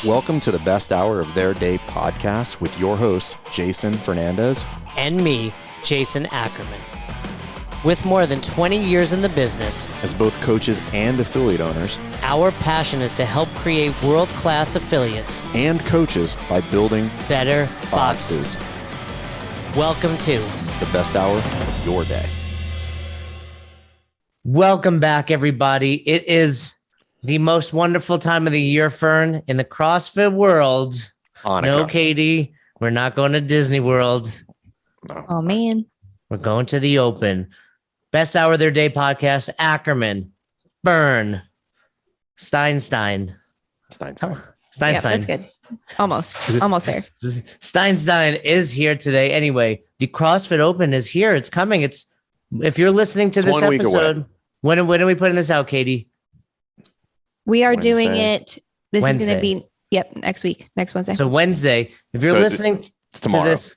Welcome to the best hour of their day podcast with your hosts, Jason Fernandez and me, Jason Ackerman. With more than 20 years in the business, as both coaches and affiliate owners, our passion is to help create world-class affiliates and coaches by building better boxes. Welcome to the best hour of your day. Welcome back, everybody. It is the most wonderful time of the year, Fern, in the CrossFit world. No, Katie, we're not going to Disney World. No. Oh, man. We're going to the Open. Best hour of their day podcast, Ackerman, Fern, Steinstein. Yeah, that's good. Almost there. Steinstein is here today. Anyway, the CrossFit Open is here. It's coming. If you're listening to this episode, when are we putting this out, Katie? We are Wednesday. doing it. This Wednesday. is going to be, next week, next Wednesday. So Wednesday, if you're listening it's tomorrow. to this.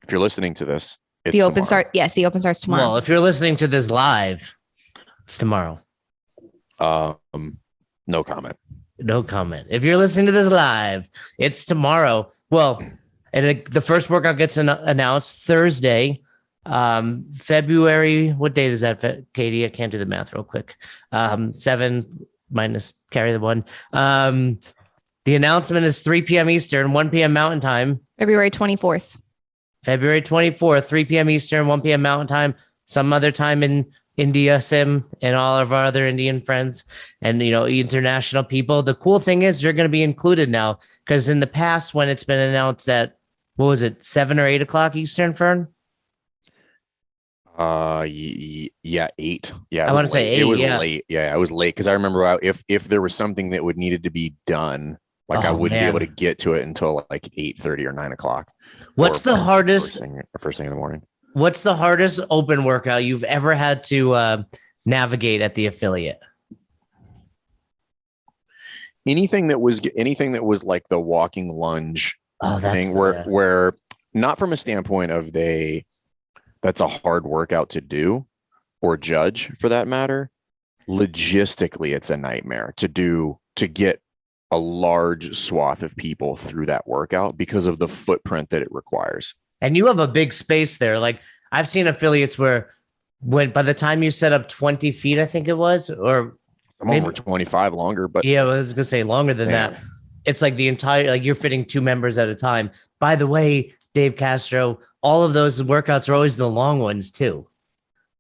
If you're listening to this, it's the Open tomorrow. the Open starts tomorrow. Well, if you're listening to this live, it's tomorrow. No comment. No comment. If you're listening to this live, it's tomorrow. Well, and the first workout gets announced Thursday, February. What date is that, Katie? I can't do the math real quick. 7 minus carry the 1. The announcement is 3 p.m. Eastern, 1 p.m. Mountain Time. February 24th. February 24th, 3 p.m. Eastern, 1 p.m. Mountain Time. Some other time in India, Sim, and all of our other Indian friends and, international people. The cool thing is you're going to be included now, because in the past when it's been announced at, 7 or 8 o'clock Eastern, Fern? Yeah, 8. Yeah, I want to say 8. It was late. Yeah, it was late because I remember if there was something that would needed to be done, I wouldn't be able to get to it until like 8:30 or 9 o'clock. What's the hardest? First thing in the morning. What's the hardest open workout you've ever had to navigate at the affiliate? Anything that was like the walking lunge thing, where not from a standpoint of that's a hard workout to do or judge for that matter. Logistically, it's a nightmare to get a large swath of people through that workout because of the footprint that it requires. And you have a big space there. Like I've seen affiliates where by the time you set up 20 feet, I think it was, or some of them were 25 longer, but yeah, I was going to say longer than that. It's like the entire, you're fitting 2 members at a time. By the way, Dave Castro, all of those workouts are always the long ones too.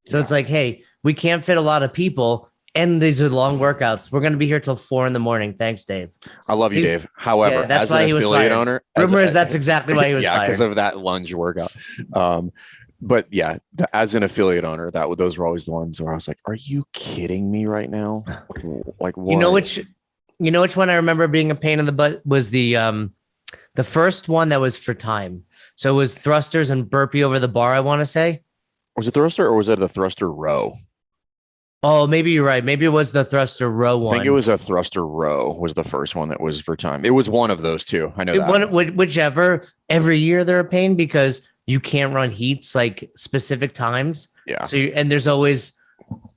So It's like, hey, we can't fit a lot of people, and these are long workouts. We're going to be here till 4 a.m. Thanks, Dave. I love you, Dave. However, that's as an affiliate owner, that's exactly why he was fired. Because of that lunge workout. But yeah, as an affiliate owner, those were always the ones where I was like, "Are you kidding me right now?" Like, what? You know which one I remember being a pain in the butt was the first one that was for time. So it was thrusters and burpee over the bar, I want to say. Was it thruster or was it a thruster row? Oh, maybe you're right. Maybe it was the thruster row one. I think it was a thruster row was the first one that was for time. It was one of those two. I know that. Whichever. Every year they're a pain because you can't run heats like specific times. Yeah. So and there's always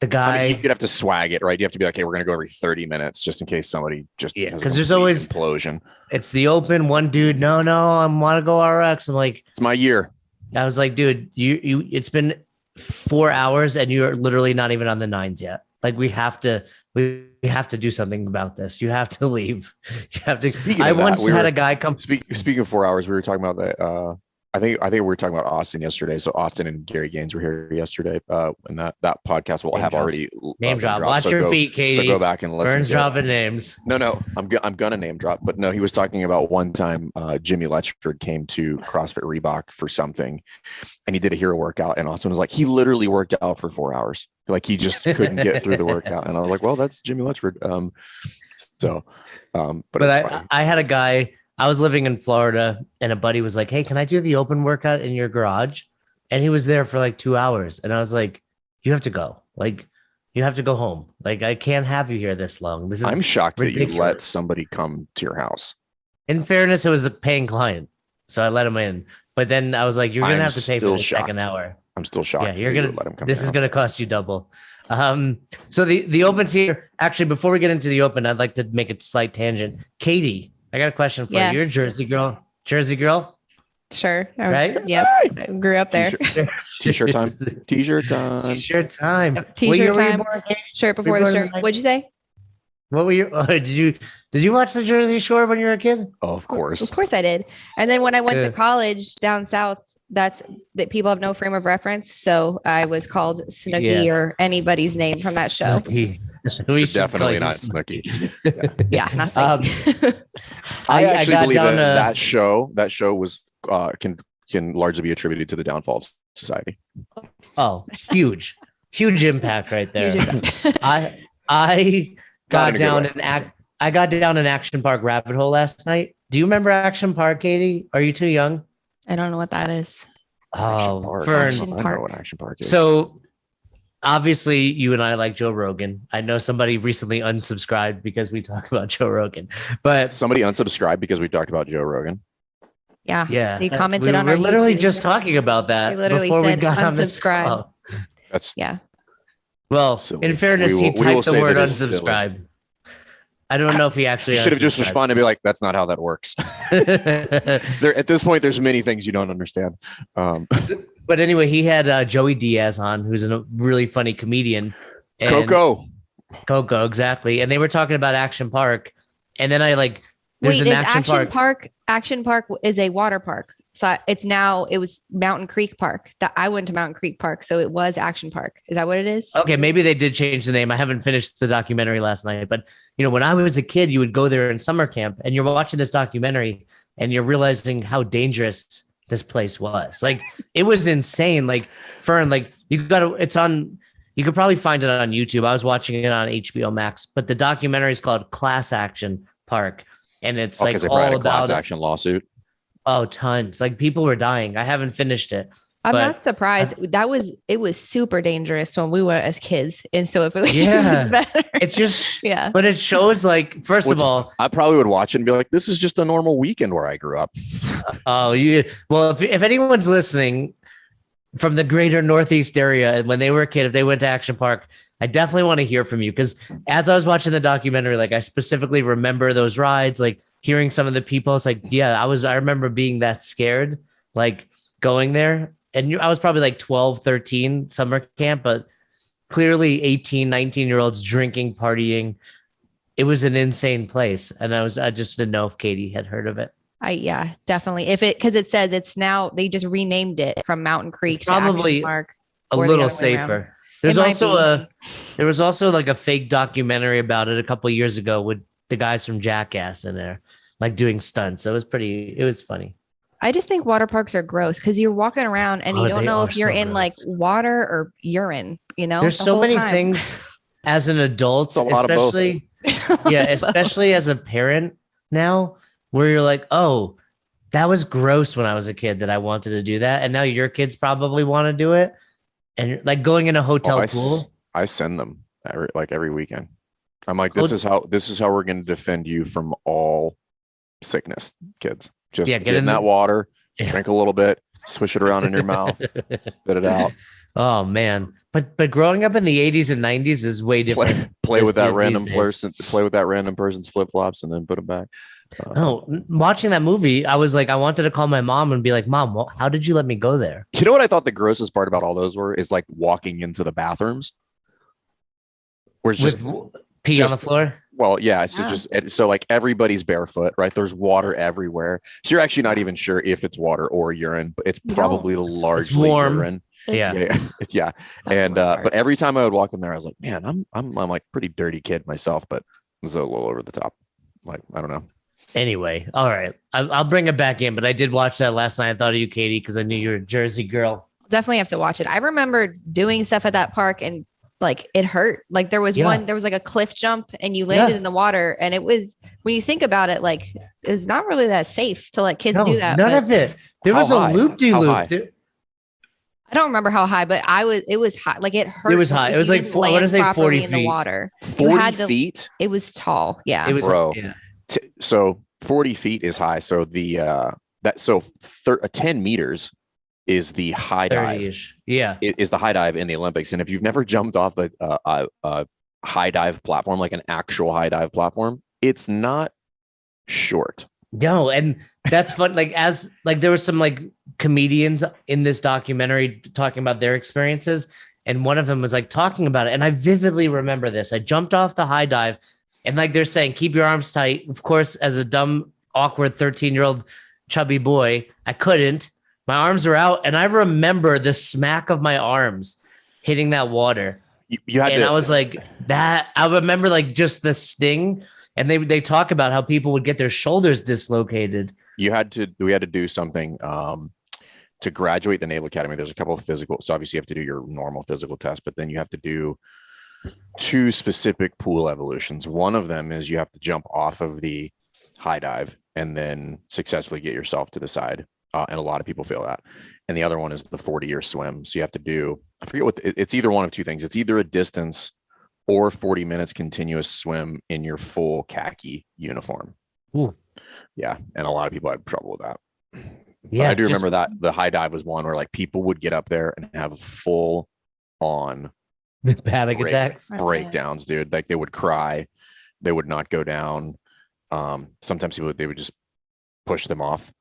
the guy. You'd have to swag it, right? You have to be like, "Hey, we're going to go every 30 minutes just in case somebody just because there's always implosion." It's the Open. One dude, no, I want to go RX. I'm like, it's my year. I was like, dude, you. It's been 4 hours and you're literally not even on the 9s yet. Like we have to do something about this. You have to leave. You have to. I once had a guy come. Speaking of 4 hours, we were talking about that. I think we were talking about Austin yesterday. So Austin and Gary Gaines were here yesterday, and that podcast will have already name drop. Watch your feet, Katie. So go back and listen. Fern's dropping names. No, I'm gonna name drop, but no, he was talking about one time Jimmy Letchford came to CrossFit Reebok for something, and he did a hero workout, and Austin was like, he literally worked out for 4 hours, like he just couldn't get through the workout, and I was like, well, that's Jimmy Letchford. But I had a guy. I was living in Florida and a buddy was like, hey, can I do the open workout in your garage? And he was there for like 2 hours. And I was like, you have to go. Like, you have to go home. Like, I can't have you here this long. I'm shocked ridiculous. That you let somebody come to your house. In fairness, it was the paying client. So I let him in. But then I was like, you're going to have to pay for the second hour. I'm still shocked. Yeah, you're going to let him come. This is going to cost you double. So the opens here. Actually, before we get into the open, I'd like to make a slight tangent. Katie, I got a question for you. You're a Jersey girl. Jersey girl? Sure. Right? Yep. I grew up there. T-shirt time. T-shirt time. T-shirt time. Yep, T-shirt time. Born, shirt before the shirt. What'd you say? What were you? Did you watch the Jersey Shore when you were a kid? Oh, of course. Of course I did. And then when I went to college down south, that people have no frame of reference. So I was called Snooki or anybody's name from that show. Definitely not Snooki. Yeah, not Snooki. I actually believe that show was can largely be attributed to the downfall of society. Oh, huge impact right there. I got down an Action Park rabbit hole last night. Do you remember Action Park, Katie? Are you too young? I don't know what that is. Oh, Fern. I know what Action Park is. So obviously you and I like Joe Rogan. I know somebody recently unsubscribed because we talk about Joe Rogan, but somebody unsubscribed because we talked about Joe Rogan. Yeah. They commented on our We're literally YouTube. just talking about that. They literally before said we got unsubscribe. On That's Well, silly. in fairness, he typed the word unsubscribe. I don't know if he actually should have just responded and be like, that's not how that works. There at this point, there's many things you don't understand. But anyway, he had Joey Diaz on, who's a really funny comedian. Coco, exactly. And they were talking about Action Park. And then there's Wait, an is Action Park. Action Park is a water park. So it was Mountain Creek Park. That I went to Mountain Creek Park, so it was Action Park. Is that what it is? Okay, maybe they did change the name. I haven't finished the documentary last night, but when I was a kid, you would go there in summer camp and you're watching this documentary and you're realizing how dangerous this place was. Like it was insane. Like Fern, you could probably find it on YouTube. I was watching it on HBO Max, but the documentary is called Class Action Park. And it's all about class action lawsuit. Oh, tons. Like people were dying. I haven't finished it. I'm not surprised. It was super dangerous when we were as kids. And so if it was better. It's just But it shows first of all, I probably would watch it and be like, this is just a normal weekend where I grew up. If anyone's listening from the greater Northeast area and when they were a kid, if they went to Action Park, I definitely want to hear from you. Because as I was watching the documentary, I specifically remember those rides, hearing some of the people. It's I remember being that scared, going there. And I was probably 12, 13 summer camp, but clearly 18, 19-year-olds drinking, partying. It was an insane place. And I just didn't know if Katie had heard of it. Definitely. Because it says it's now, they just renamed it from Mountain Creek to probably Action Park. A little safer. There was also a fake documentary about it a couple of years ago with the guys from Jackass in there, doing stunts. So it was funny. I just think water parks are gross because you're walking around and you don't know if you're in water or urine, There's so many things as an adult, especially, especially as a parent now, where you're oh, that was gross when I was a kid that I wanted to do that. And now your kids probably want to do it. And going in a hotel pool. I send them every weekend. I'm like, this is how we're going to defend you from all sickness, kids. Just get in that water, drink a little bit, swish it around in your mouth, spit it out. Oh man. But growing up in the 80s and 90s is way different. Play with that random person, play with that random person's flip-flops and then put them back. Watching that movie, I was I wanted to call my mom and be like, Mom, how did you let me go there? You know what I thought the grossest part about all those is walking into the bathrooms. Where it's just pee on the floor. Well, yeah. It's so everybody's barefoot, right? There's water everywhere. So you're actually not even sure if it's water or urine, but it's probably largely urine. Yeah. And but every time I would walk in there, I was like, man, I'm pretty dirty kid myself, but it's a little over the top. I don't know. Anyway, all right. I'll bring it back in, but I did watch that last night. I thought of you, Katie, because I knew you were a Jersey girl. Definitely have to watch it. I remember doing stuff at that park and it hurt. There was a cliff jump and you landed in the water. And it was, when you think about it, it was not really that safe to let kids do that. None of it. There was a loop-de-loop. I don't remember how high, but it was high. It hurt. It was high. It was I want to say 40 feet. In the water. 40 feet? It was tall. Yeah. It was, bro. Yeah. So 40 feet is high. So 10 meters is the high dive. 30-ish. Yeah. Is the high dive in the Olympics. And if you've never jumped off a high dive platform, like an actual high dive platform, it's not short. No, and that's fun. There were some like comedians in this documentary talking about their experiences, and one of them was like talking about it. And I vividly remember this. I jumped off the high dive, and like they're saying, keep your arms tight. Of course, as a dumb, awkward 13-year-old chubby boy, I couldn't. My arms were out, and I remember the smack of my arms hitting that water. You had and to, I was like that. I remember like just the sting. And they talk about how people would get their shoulders dislocated. We had to do something to graduate the Naval Academy. There's a couple of physical. So obviously you have to do your normal physical test, but then you have to do 2 specific pool evolutions. One of them is you have to jump off of the high dive and then successfully get yourself to the side. And a lot of people fail that. And the other one is the 40-year swim. So you have to do, I forget it's either one of 2 things. It's either a distance or 40 minutes continuous swim in your full khaki uniform. Ooh. Yeah. And a lot of people had trouble with that. Yeah. But I do remember that the high dive was one where like people would get up there and have full on panic attacks, breakdowns, dude. Like they would cry. They would not go down. Sometimes they would just push them off.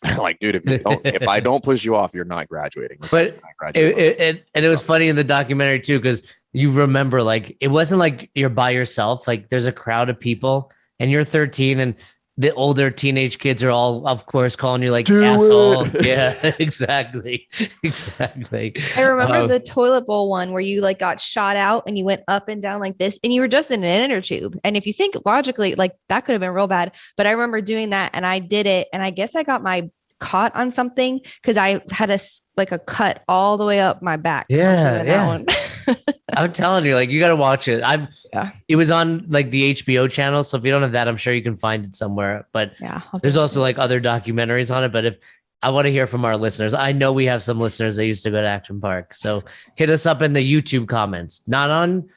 Like, dude, if I don't push you off, you're not graduating. But it was funny in the documentary too, because you remember like it wasn't like you're by yourself. Like there's a crowd of people, and you're 13, and the older teenage kids are all, of course, calling you like asshole. Yeah, exactly. I remember the toilet bowl one where you like got shot out and you went up and down like this, and you were just in an inner tube. And if you think logically, like that could have been real bad. But I remember doing that, and I did it, and I guess I got my caught on something because I had a cut all the way up my back. Yeah. I'm telling you, like you got to watch it. It was on like the HBO channel, so if you don't have that, I'm sure you can find it somewhere. But yeah, there's also like other documentaries on it. But if I want to hear from our listeners, I know we have some listeners that used to go to Action Park, so hit us up in the YouTube comments, not on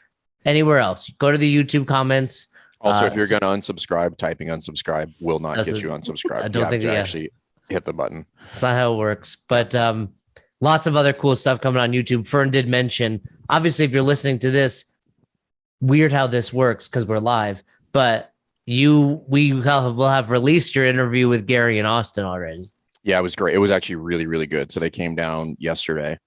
anywhere else. Go to the YouTube comments. Also, if you're going to unsubscribe, typing unsubscribe will not get you unsubscribed. I don't think actually hit the button. That's not how it works. But lots of other cool stuff coming on YouTube. Fern did mention, obviously, if you're listening to this, weird how this works because we're live, but will have released your interview with Gary and Austin already. Yeah, it was great. It was actually really, really good. So they came down yesterday,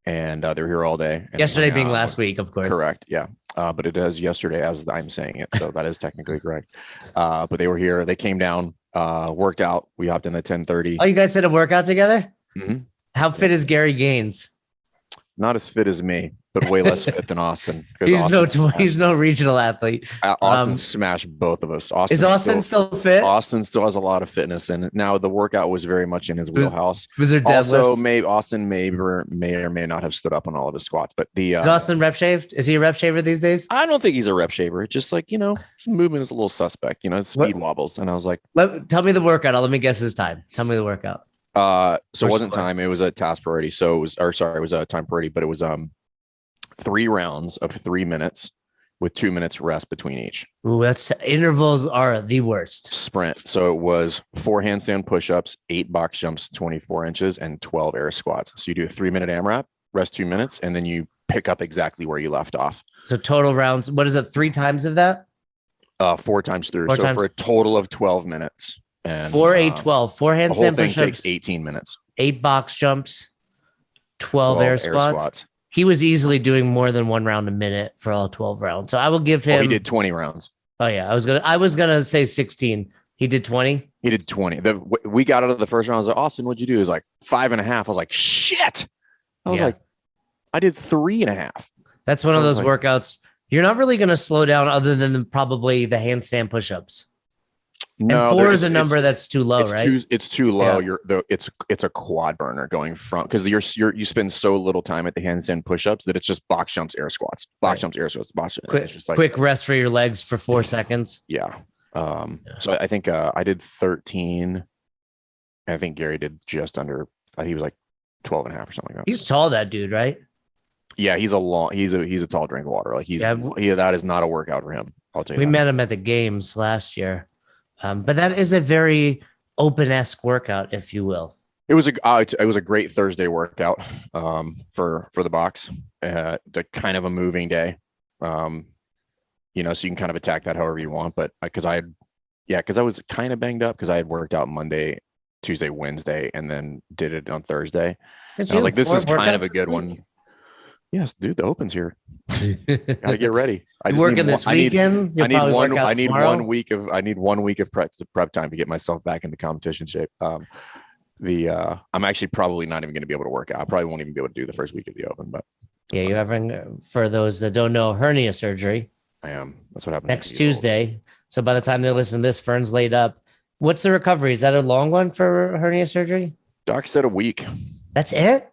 and they were here all day. Yesterday being last week, of course. Correct. Yeah. But it is yesterday as I'm saying it. So that is technically correct. But they were here. They came down, worked out. We hopped in at 10:30. Oh, you guys did a workout together? Mm-hmm. How fit is Gary Gaines? Not as fit as me, but way less fit than Austin. He's no regional athlete. Austin smashed both of us. Is Austin still fit? Austin still has a lot of fitness in it. Now the workout was very much in his wheelhouse. Was there also, Austin may or may not have stood up on all of his squats. But is Austin rep shaved? Is he a rep shaver these days? I don't think he's a rep shaver. It's just like, his movement is a little suspect. Speed wobbles. And I was like, tell me the workout. Let me guess his time. Tell me the workout. So it wasn't time. It was a task priority. So it was a time priority, but it was 3 rounds of 3 minutes with 2 minutes rest between each. Ooh, intervals are the worst. Sprint. So it was 4 handstand push-ups, 8 box jumps, 24 inches, and 12 air squats. So you do a 3-minute AMRAP, rest 2 minutes, and then you pick up exactly where you left off. So total rounds. What is it? 3 times of that? 4 times through. For a total of 12 minutes. And 4, 8, 12. 4 handstand push-ups. The whole thing push-ups, takes 18 minutes. 8 box jumps, 12 air squats. He was easily doing more than 1 round a minute for all 12 rounds. So I will give him. He did 20 rounds. Oh yeah, I was gonna say 16. He did 20. He did 20. We got out of the first round. I was like, Austin, what'd you do? He was like 5.5. I was like, shit. I was like, I did 3.5. That's one of those workouts. You're not really gonna slow down other than probably the handstand push-ups. No, and 4 is a number that's too low, right? It's too low. Yeah. It's a quad burner going from, because you spend so little time at the handstand push-ups that it's just box jumps, air squats, box jumps, air squats, box jumps. It's just like quick rest for your legs for 4 seconds. Yeah. So I think I did 13. And I think Gary did just under. He was like 12.5 or something like that. He's tall, that dude, right? Yeah, he's a tall drink of water. Like that is not a workout for him. I'll tell you. We met him at the games last year. But that is a very open-esque workout, if you will. It was a great Thursday workout for the box. The kind of a moving day. So you can kind of attack that however you want. But because I was kind of banged up because I had worked out Monday, Tuesday, Wednesday, and then did it on Thursday. And I was like, this is kind of a good one. Yes, dude, the Open's here. Gotta get ready. I just working this weekend. I need 1 week of prep time to get myself back into competition shape. I'm actually probably not even going to be able to work out. I probably won't even be able to do the first week of the Open. But yeah, you're having, for those that don't know, hernia surgery. I am. That's what happened next Tuesday. So by the time they listen to this, Fern's laid up. What's the recovery? Is that a long one for hernia surgery? Doc said a week. That's it?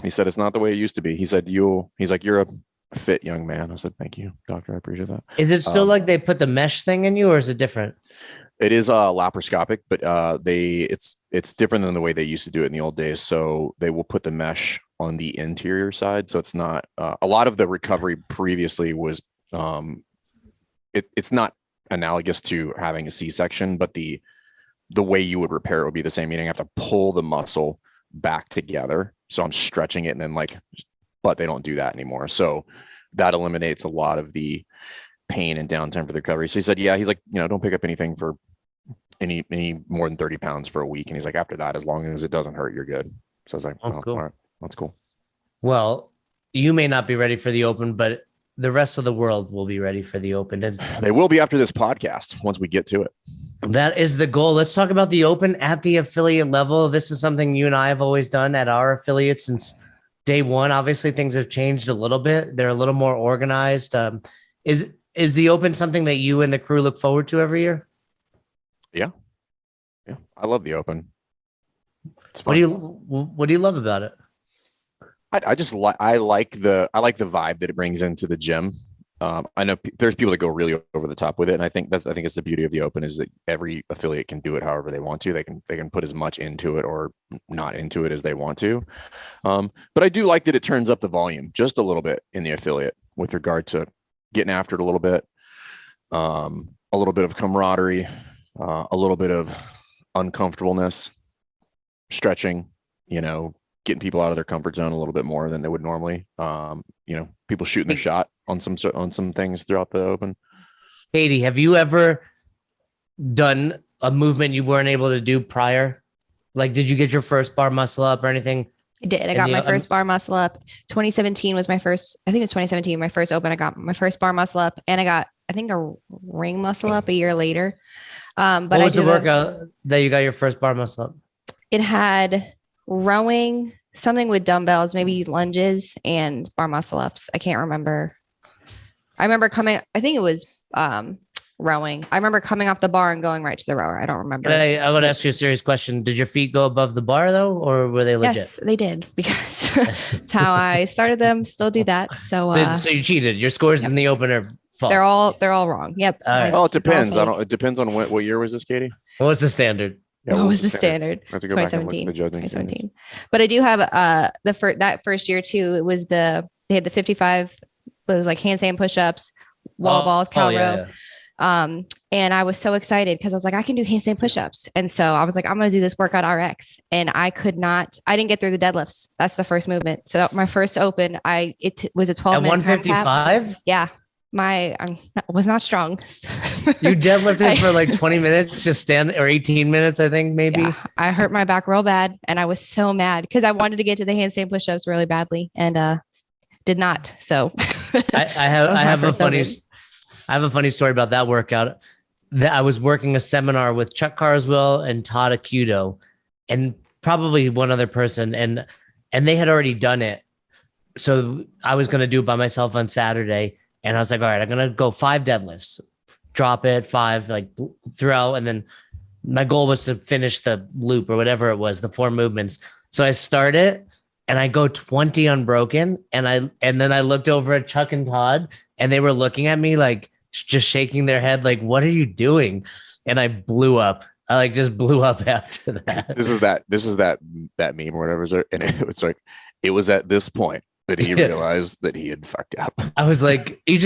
He said it's not the way it used to be. He said he's like, you're a fit young man. I said, thank you, doctor. I appreciate that. Is it still like they put the mesh thing in you, or is it different? It is laparoscopic, but it's different than the way they used to do it in the old days. So they will put the mesh on the interior side. So it's not a lot of the recovery previously was it's not analogous to having a C-section, but the way you would repair it would be the same. Meaning, I have to pull the muscle back together. So I'm stretching it, and then but they don't do that anymore. So that eliminates a lot of the pain and downtime for the recovery. So he said, yeah, he's like, don't pick up anything for any more than 30 pounds for a week. And he's like, after that, as long as it doesn't hurt, you're good. So I was like, cool. All right, that's cool. Well, you may not be ready for the Open, but the rest of the world will be ready for the Open. And they will be after this podcast once we get to it. That is the goal. Let's talk about the Open at the affiliate level. This is something you and I have always done at our affiliates since day one. Obviously, things have changed a little bit. They're a little more organized. Is the Open something that you and the crew look forward to every year? Yeah. I love the Open. It's fun. What do you love about it? I like the vibe that it brings into the gym. I know there's people that go really over the top with it, and I think it's the beauty of the Open is that every affiliate can do it however they want to. They can put as much into it or not into it as they want to. But I do like that it turns up the volume just a little bit in the affiliate with regard to getting after it a little bit, a little bit of camaraderie, a little bit of uncomfortableness, stretching, getting people out of their comfort zone a little bit more than they would normally. People shooting the shot on some things throughout the Open. Katie, have you ever done a movement you weren't able to do prior? Like, did you get your first bar muscle up or anything? I did. I got my first bar muscle up. 2017 was my first, I think it was 2017, my first Open. I got my first bar muscle up, and I got, I think, a ring muscle up a year later. But what was the workout that you got your first bar muscle up? It had rowing, something with dumbbells, maybe lunges and bar muscle ups. I can't remember. I remember I think it was rowing. I remember coming off the bar and going right to the rower. I don't remember. I would ask you a serious question. Did your feet go above the bar though, or were they legit? Yes, they did, because that's how I started them. Still do that. So you cheated. Your scores in the Open are false. They're all wrong. Yep. Well, it depends. It depends on what year was this, Katie? What was the standard? Yeah, what was the standard? 2017. But I do have that first year too. It was they had the 55. It was like handstand push-ups, wall balls, cow row. Yeah. And I was so excited because I was like, I can do handstand push-ups. And so I was like, I'm going to do this workout RX. And I didn't get through the deadlifts. That's the first movement. So my first Open, it was a 12-minute 155. Yeah. I was not strong. You deadlifted for like 20 minutes, just or 18 minutes, I think, maybe. Yeah, I hurt my back real bad, and I was so mad because I wanted to get to the handstand push-ups really badly, and did not. So I have a funny story about that workout. I was working a seminar with Chuck Carswell and Todd Acuto, and probably one other person, and they had already done it. So I was going to do it by myself on Saturday. And I was like, all right, I'm going to go 5 deadlifts, drop it 5, like throughout. And then my goal was to finish the loop or whatever it was, the 4 movements. So I start it and I go 20 unbroken. And then I looked over at Chuck and Todd, and they were looking at me like just shaking their head, like, what are you doing? And I blew up. I just blew up after that. This is that meme or whatever. And it's like, it was at this point that he realized that he had fucked up. I was like, when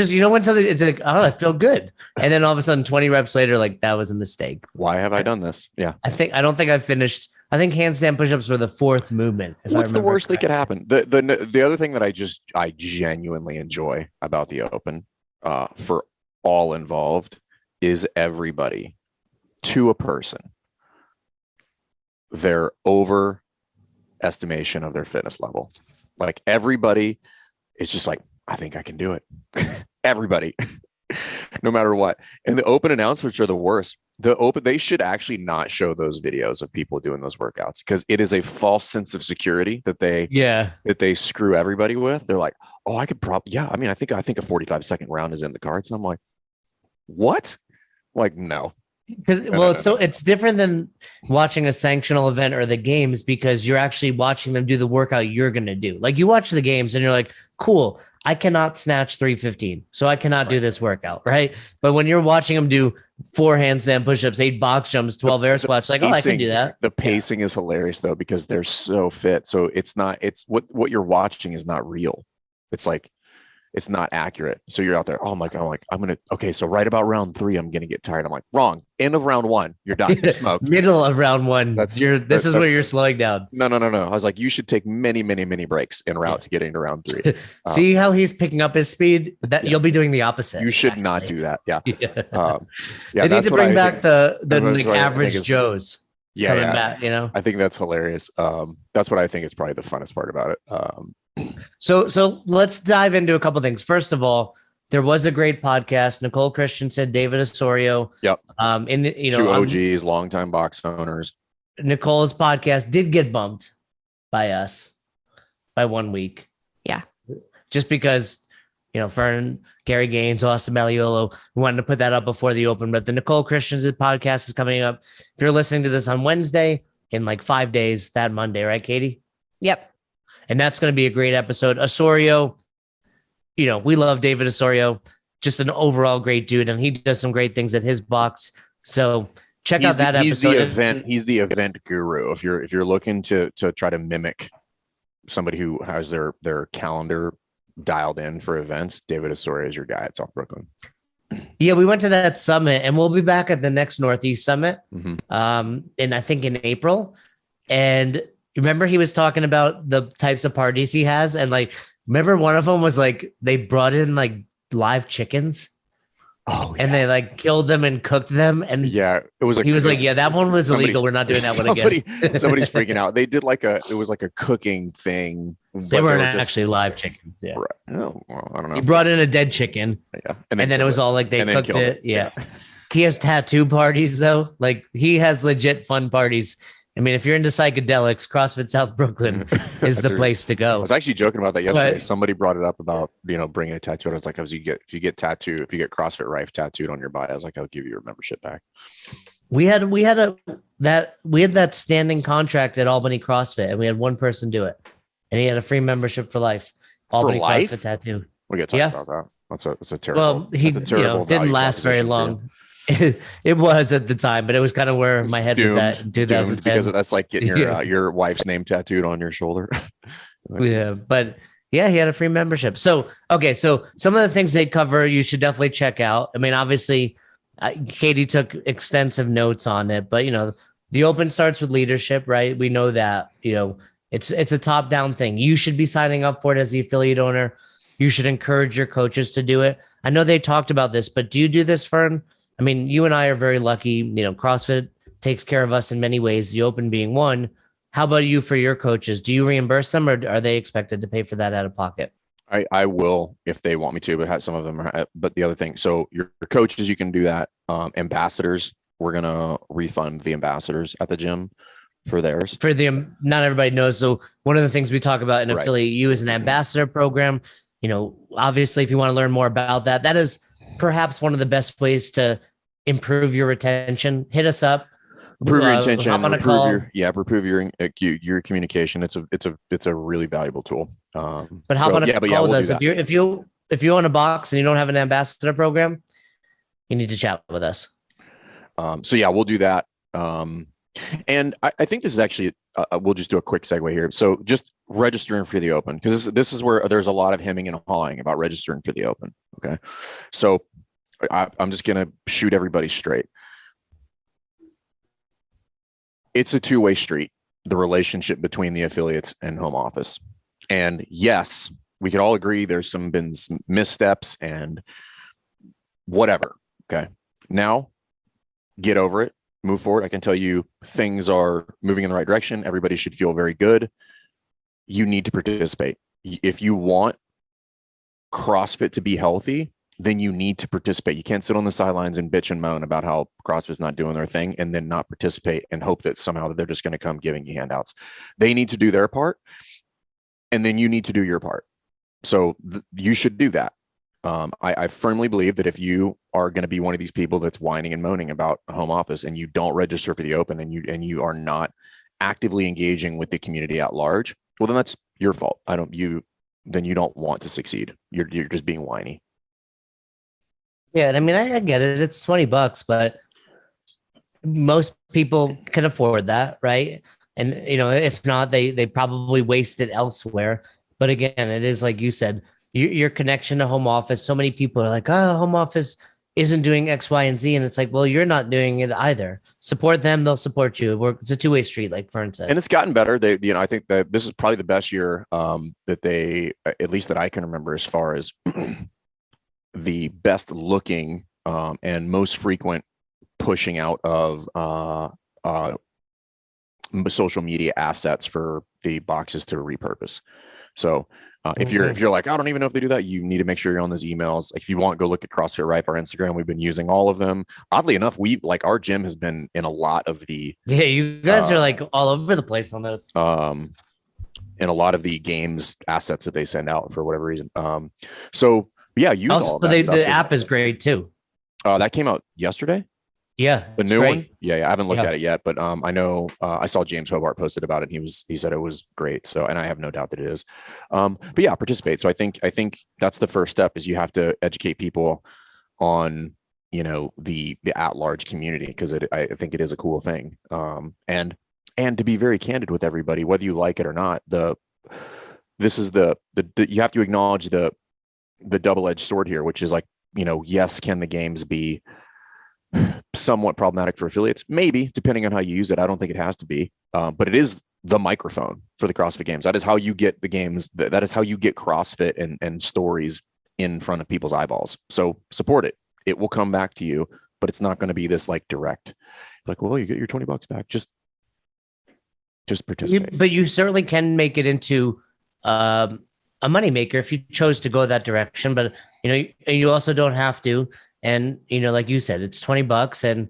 something, it's like, oh, I feel good. And then all of a sudden 20 reps later, like, that was a mistake. Why have I done this? Yeah. I don't think I finished I think handstand push-ups were the fourth movement. What's the worst that could happen? The other thing that I genuinely enjoy about the Open, for all involved, is everybody, to a person, their overestimation of their fitness level. Like everybody is just like, I think I can do it. Everybody, no matter what. And the Open announcements are the worst. They should actually not show those videos of people doing those workouts, because it is a false sense of security that they screw everybody with. They're like, oh, I could probably, I mean, I think a 45-second round is in the cards. And I'm like, what? Like, no. Because it's different than watching a sanctional event or the games, because you're actually watching them do the workout you're going to do. Like you watch the games and you're like, cool, I cannot snatch 315, so I cannot do this workout, right? But when you're watching them do 4 handstand push-ups, 8 box jumps, 12 air squats, like, I can do that. The pacing is hilarious though, because they're so fit. So it's what you're watching is not real. It's like, it's not accurate. So you're out there, oh my God, so right about round 3, I'm going to get tired. I'm like, wrong. End of round 1, you're done. You're smoked. Middle of round 1. This is where you're slowing down. No. I was like, you should take many, many, many breaks en route to getting to round 3. See how he's picking up his speed? You'll be doing the opposite. You should not do that. Yeah. They need to bring back the average Joes. Back, I think that's hilarious. That's what I think is probably the funnest part about it. So let's dive into a couple things. First of all, there was a great podcast. Nicole Christensen, David Osorio. Yep. Two OGs, longtime box owners. Nicole's podcast did get bumped by us by 1 week. Yeah. Just because, Fern, Gary Gaines, Austin Maliolo, we wanted to put that up before the Open, but the Nicole Christensen podcast is coming up. If you're listening to this on Wednesday, in like 5 days, that Monday, right, Katie? Yep. And that's going to be a great episode. Osorio, we love David Osorio, just an overall great dude, and he does some great things at his box. So check out that episode. He's the event guru. If you're looking to try to mimic somebody who has their calendar dialed in for events, David Osorio is your guy at South Brooklyn. Yeah, we went to that summit, and we'll be back at the next Northeast Summit, I think in April. And remember, he was talking about the types of parties he has, and remember one of them was they brought in live chickens. Oh, yeah. And they killed them and cooked them. And yeah, it was. He was like, "Yeah, that one was illegal. We're not doing that one again." Somebody's freaking out. They did it was like a cooking thing. They weren't actually live chickens. Yeah. Right. Oh, well, I don't know. He brought in a dead chicken. Yeah, and then it was all they cooked it. Yeah. He has tattoo parties though. He has legit fun parties. I mean, if you're into psychedelics, CrossFit South Brooklyn is the place to go. I was actually joking about that yesterday. Somebody brought it up about, bringing a tattoo. I was like, if you get CrossFit Rife tattooed on your body, I was like, I'll give you your membership back. We had that standing contract at Albany CrossFit, and we had one person do it, and he had a free membership for life. Albany CrossFit tattoo. We get to talk about that. That's a terrible. Well, he didn't last very long. It was at the time, but it was kind of where my head was at in 2010. Because that's like getting your wife's name tattooed on your shoulder. But he had a free membership. So some of the things they cover, you should definitely check out. I mean, obviously, Katie took extensive notes on it, but the Open starts with leadership, right? We know that it's a top down thing. You should be signing up for it as the affiliate owner. You should encourage your coaches to do it. I know they talked about this, but do you do this, Fern? I mean, you and I are very lucky. CrossFit takes care of us in many ways, the Open being one. How about you for your coaches? Do you reimburse them, or are they expected to pay for that out of pocket? I will if they want me to, but some of them are. But the other thing, so your coaches, you can do that. Ambassadors, we're going to refund the ambassadors at the gym for theirs. For them, not everybody knows. So one of the things we talk about in Affiliate U is an ambassador program. Obviously, if you want to learn more about that, that is perhaps one of the best ways to improve your retention. Hit us up. Improve your retention. Improve your communication. It's a really valuable tool. But how about a call with us? If you own a box and you don't have an ambassador program, you need to chat with us. We'll do that. And I think this is actually, we'll just do a quick segue here. So just registering for the Open, because this is where there's a lot of hemming and hawing about registering for the Open. Okay. So I'm just going to shoot everybody straight. It's a two-way street. the relationship between the affiliates and home office. And yes, we could all agree there's been some missteps and whatever. Okay. Now get over it, move forward. I can tell you things are moving in the right direction. Everybody should feel very good. You need to participate. If you want CrossFit to be healthy, then you need to participate. You can't sit on the sidelines and bitch and moan about how CrossFit's not doing their thing and then not participate and hope that somehow they're just going to come giving you handouts. They need to do their part, and then you need to do your part. So you should do that. I firmly believe that if you are going to be one of these people that's whining and moaning about a home office and you don't register for the open and you are not actively engaging with the community at large, well, then that's your fault. Then you don't want to succeed. You're just being whiny. Yeah, and I mean, I get it. It's $20, but most people can afford that, right? And if not, they probably waste it elsewhere. But again, it is like you said, your connection to home office. So many people are like, "Oh, home office isn't doing X, Y, and Z," and it's like, well, you're not doing it either. Support them; they'll support you. It's a two-way street, like Fern said. And it's gotten better. I think that this is probably the best year that they, at least that I can remember, as far as the best looking and most frequent pushing out of social media assets for the boxes to repurpose. So if you're like, I don't even know if they do that, you need to make sure you're on those emails. Like, if you want, go look at CrossFit Ripe, our Instagram. We've been using all of them. Oddly enough, our gym has been in a lot of the you guys are like all over the place on those. In a lot of the games assets that they send out for whatever reason. So yeah, use also, all that stuff. The app is great too. That came out yesterday. Yeah, the new one. Yeah, I haven't looked at it yet, but I know I saw James Hobart posted about it. And he said it was great. So, and I have no doubt that it is. But yeah, participate. So I think that's the first step, is you have to educate people on the at-large community, because I think it is a cool thing. And to be very candid with everybody, whether you like it or not, this is you have to acknowledge the double-edged sword here, which is like, yes, can the games be somewhat problematic for affiliates? Maybe, depending on how you use it. I don't think it has to be, but it is the microphone for the CrossFit Games. That is how you get the games. That is how you get CrossFit and stories in front of people's eyeballs. So support it. It will come back to you, but it's not going to be this like direct, like, well, you get your $20 back. Just participate. But you certainly can make it into a moneymaker if you chose to go that direction. But you also don't have to. And, like you said, it's $20, and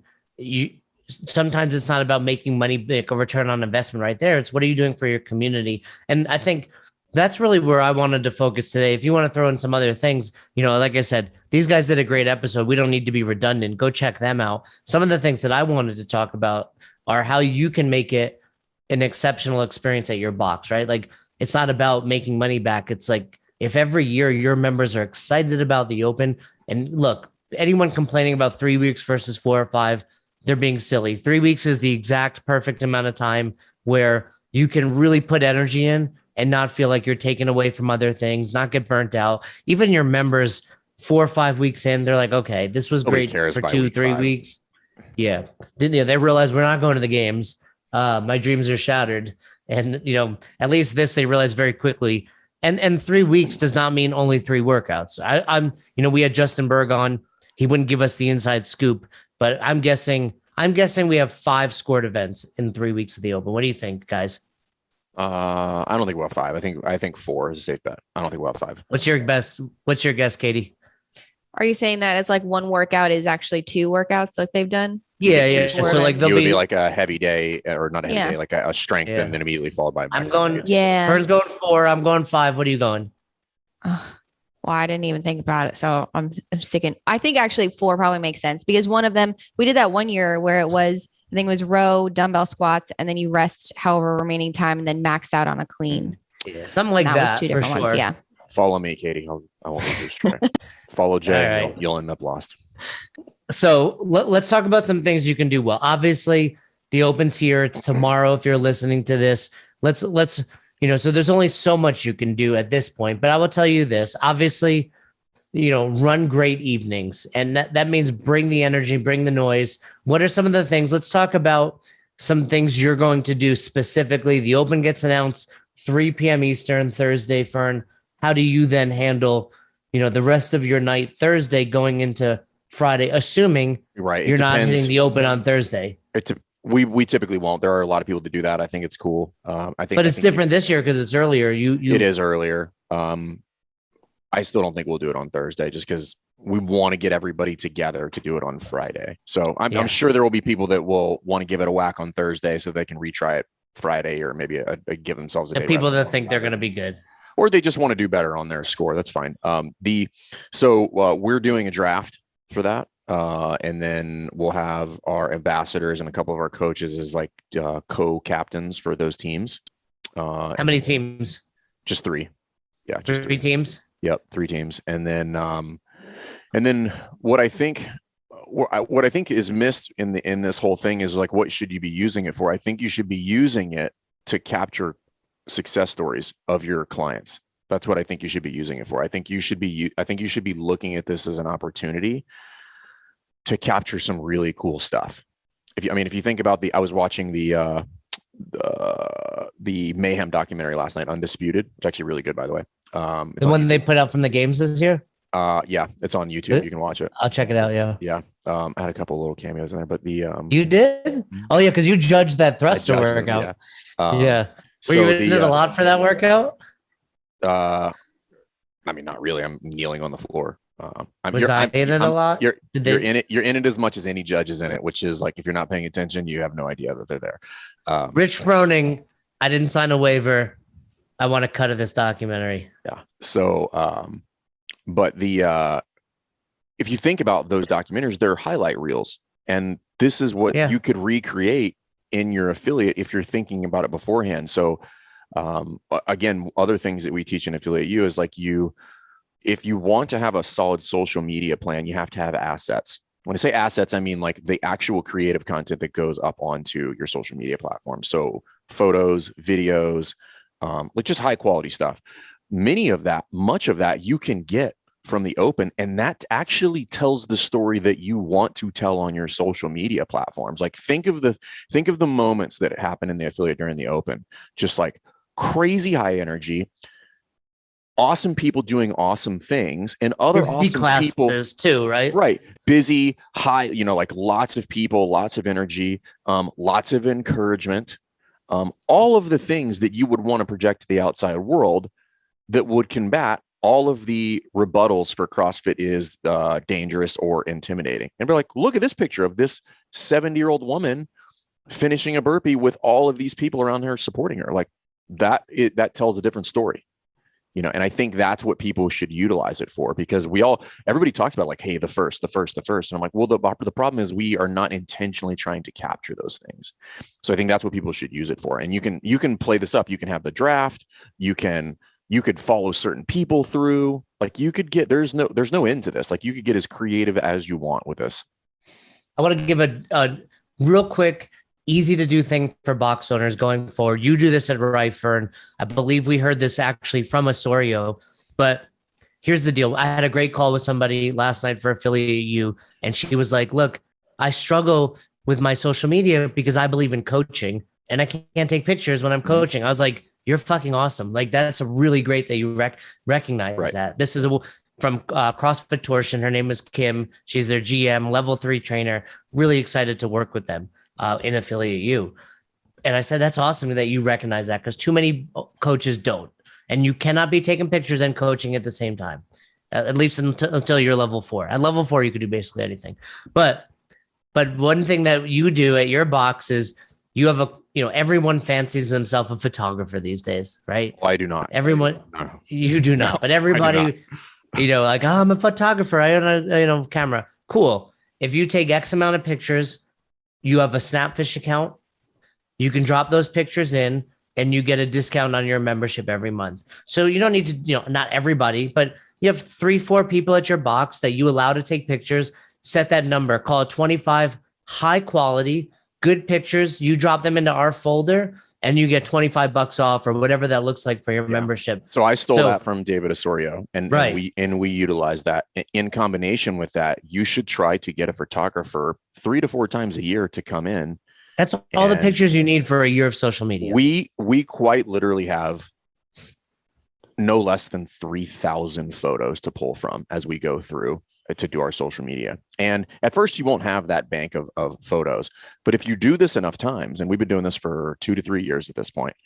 sometimes it's not about making money, like a return on investment right there. It's what are you doing for your community? And I think that's really where I wanted to focus today. If you want to throw in some other things, like I said, these guys did a great episode. We don't need to be redundant. Go check them out. Some of the things that I wanted to talk about are how you can make it an exceptional experience at your box, right? Like, it's not about making money back. It's like, if every year your members are excited about the open, and look, anyone complaining about 3 weeks versus 4 or 5, they're being silly. 3 weeks is the exact perfect amount of time where you can really put energy in and not feel like you're taken away from other things, not get burnt out. Even your members 4 or 5 weeks in, they're like, okay, this was great for 2-3 weeks. Yeah. They realize we're not going to the games. My dreams are shattered. And, at least this, they realize very quickly. And 3 weeks does not mean only 3 workouts. We had Justin Berg on. He wouldn't give us the inside scoop, but I'm guessing we have 5 scored events in 3 weeks of the open. What do you think, guys? I don't think we'll have 5. I think 4 is a safe bet. I don't think we'll have 5. What's your guess, Katie? Are you saying that it's like one workout is actually 2 workouts like they've done? Yeah. So like it would be like a heavy day, or not a heavy day, like a strength, and then immediately followed by. I'm going. Yeah. Fern's going 4. I'm going 5. What are you going? Well, I didn't even think about it, so I'm sticking. I think actually 4 probably makes sense, because one of them, we did that one year where I think it was row, dumbbell squats, and then you rest however remaining time, and then maxed out on a clean. Yeah, something like that. Was 2 different ones. Yeah. Follow me, Katie. I won't lose track. Follow Jay. Right. You'll end up lost. So let's talk about some things you can do well. Obviously, the open's here. It's tomorrow if you're listening to this. Let's so there's only so much you can do at this point. But I will tell you this. Obviously, run great evenings. And that means bring the energy, bring the noise. What are some of the things? Let's talk about some things you're going to do specifically. The Open gets announced 3 p.m. Eastern Thursday, Fern. How do you then handle, the rest of your night Thursday going into Friday, assuming you're not hitting the Open on Thursday? We typically won't. There are a lot of people that do that. I think it's cool. But it's different this year because it's earlier. It is earlier. I still don't think we'll do it on Thursday just because we want to get everybody together to do it on Friday. So I'm sure there will be people that will want to give it a whack on Thursday so they can retry it Friday, or maybe give themselves a day. People that think they're going to be good, or they just want to do better on their score. That's fine. We're doing a draft for that. And then we'll have our ambassadors and a couple of our coaches as like co-captains for those teams. How many teams? Just 3. Yeah. Just 3 teams. Yep. 3 teams. And then what I think is missed in this whole thing is like, what should you be using it for? I think you should be using it to capture success stories of your clients. That's what I think you should be using it for. I think you should be looking at this as an opportunity to capture some really cool stuff. If you think about I was watching the Mayhem documentary last night, Undisputed. It's actually really good, by the way. The one they put out from the games this year? Yeah, it's on YouTube. You can watch it. I'll check it out. Yeah. Yeah. I had a couple of little cameos in there, but you did? Oh yeah, because you judged that thruster workout. Yeah. Were you in it a lot for that workout? Not really. I'm kneeling on the floor. Was I in it a lot? You're in it. You're in it as much as any judge is in it, which is like, if you're not paying attention, you have no idea that they're there. Rich Froning, I didn't sign a waiver. I want to cut of this documentary. Yeah. So, but if you think about those documentaries, they're highlight reels, and this is what you could recreate in your affiliate if you're thinking about it beforehand. So, again, other things that we teach in Affiliate U is like if you want to have a solid social media plan, you have to have assets. When I say assets, I mean like the actual creative content that goes up onto your social media platform. So photos, videos, like just high quality stuff. Much of that you can get from the Open, and that actually tells the story that you want to tell on your social media platforms. Like think of the moments that happen in the affiliate during the Open, just like crazy high energy, awesome people doing awesome things, and other awesome people too, right? Right. Busy, high, like lots of people, lots of energy, lots of encouragement, all of the things that you would want to project to the outside world that would combat all of the rebuttals for CrossFit is dangerous or intimidating. And we're like, look at this picture of this 70-year-old woman finishing a burpee with all of these people around her supporting her. Like that tells a different story. And I think that's what people should utilize it for, because everybody talks about like, hey, the first. And I'm like, well, the problem is we are not intentionally trying to capture those things. So I think that's what people should use it for. And you can play this up. You can have the draft. You could follow certain people through. Like you could get, there's no end to this. Like you could get as creative as you want with this. I want to give a real quick, easy to do thing for box owners going forward. You do this at Rife, Fern. I believe we heard this actually from Osorio, but here's the deal. I had a great call with somebody last night for Affiliate U, and she was like, look, I struggle with my social media because I believe in coaching and I can't take pictures when I'm coaching. I was like, you're fucking awesome. Like that's a really great that you recognize that. This is from CrossFit Torsion. Her name is Kim. She's their GM, level 3 trainer. Really excited to work with them in Affiliate U. And I said, that's awesome that you recognize that, because too many coaches don't. And you cannot be taking pictures and coaching at the same time, at least until you're level 4. At level 4, you could do basically anything. But one thing that you do at your box is you have everyone fancies themselves a photographer these days, right? Well, I do not. Everyone, no. You do not. No, but everybody, like, oh, I'm a photographer. I own a camera. Cool. If you take X amount of pictures, you have a Snapfish account. You can drop those pictures in, and you get a discount on your membership every month. So you don't need to, not everybody, but you have 3-4 people at your box that you allow to take pictures. Set that number. Call it 25 high quality, good pictures. You drop them into our folder, and you get $25 off, or whatever that looks like for your membership. So I stole that from David Osorio, and we utilize that. In combination with that, you should try to get a photographer 3 to 4 times a year to come in That's all the pictures you need for a year of social media. We quite literally have no less than 3,000 photos to pull from as we go through to do our social media. And at first you won't have that bank of photos, but if you do this enough times, and we've been doing this for 2 to 3 years at this point,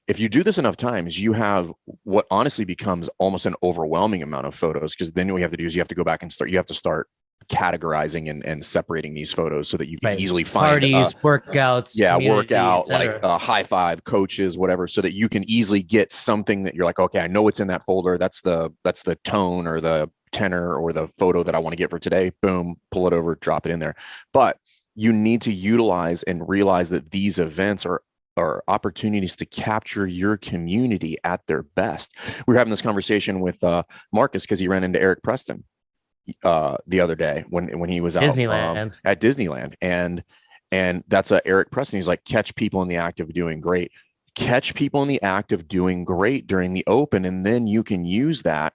if you do this enough times, you have what honestly becomes almost an overwhelming amount of photos, because then what you have to do is you have to go back and start categorizing and separating these photos so that you can easily find parties, workouts, workout, like high five, coaches, whatever, so that you can easily get something that you're like, okay, I know it's in that folder. That's the tone or the tenor or the photo that I want to get for today. Boom, pull it over, drop it in there. But you need to utilize and realize that these events are opportunities to capture your community at their best. We were having this conversation with Marcus because he ran into Eric Preston the other day when he was out at Disneyland, and that's Eric Preston. He's like, catch people in the act of doing great. Catch people in the act of doing great during the open, and then you can use that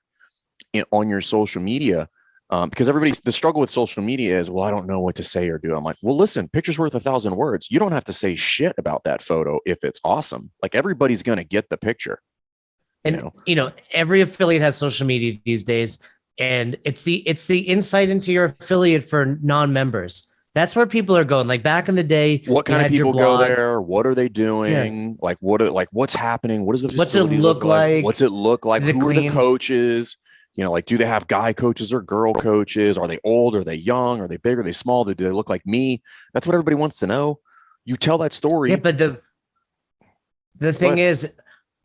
on your social media. Because the struggle with social media is, well, I don't know what to say or do. I'm like, well, listen, picture's worth 1,000 words. You don't have to say shit about that photo if it's awesome. Like, everybody's going to get the picture. And every affiliate has social media these days. And it's the insight into your affiliate for non-members. That's where people are going. Like back in the day, what kind of people go there? What are they doing? Yeah. Like what's happening? What does the facility look like? What's it look like? Who are the coaches? Like, do they have guy coaches or girl coaches? Are they old? Are they young? Are they big? Are they small? Do they look like me? That's what everybody wants to know. You tell that story. Yeah, but the thing is,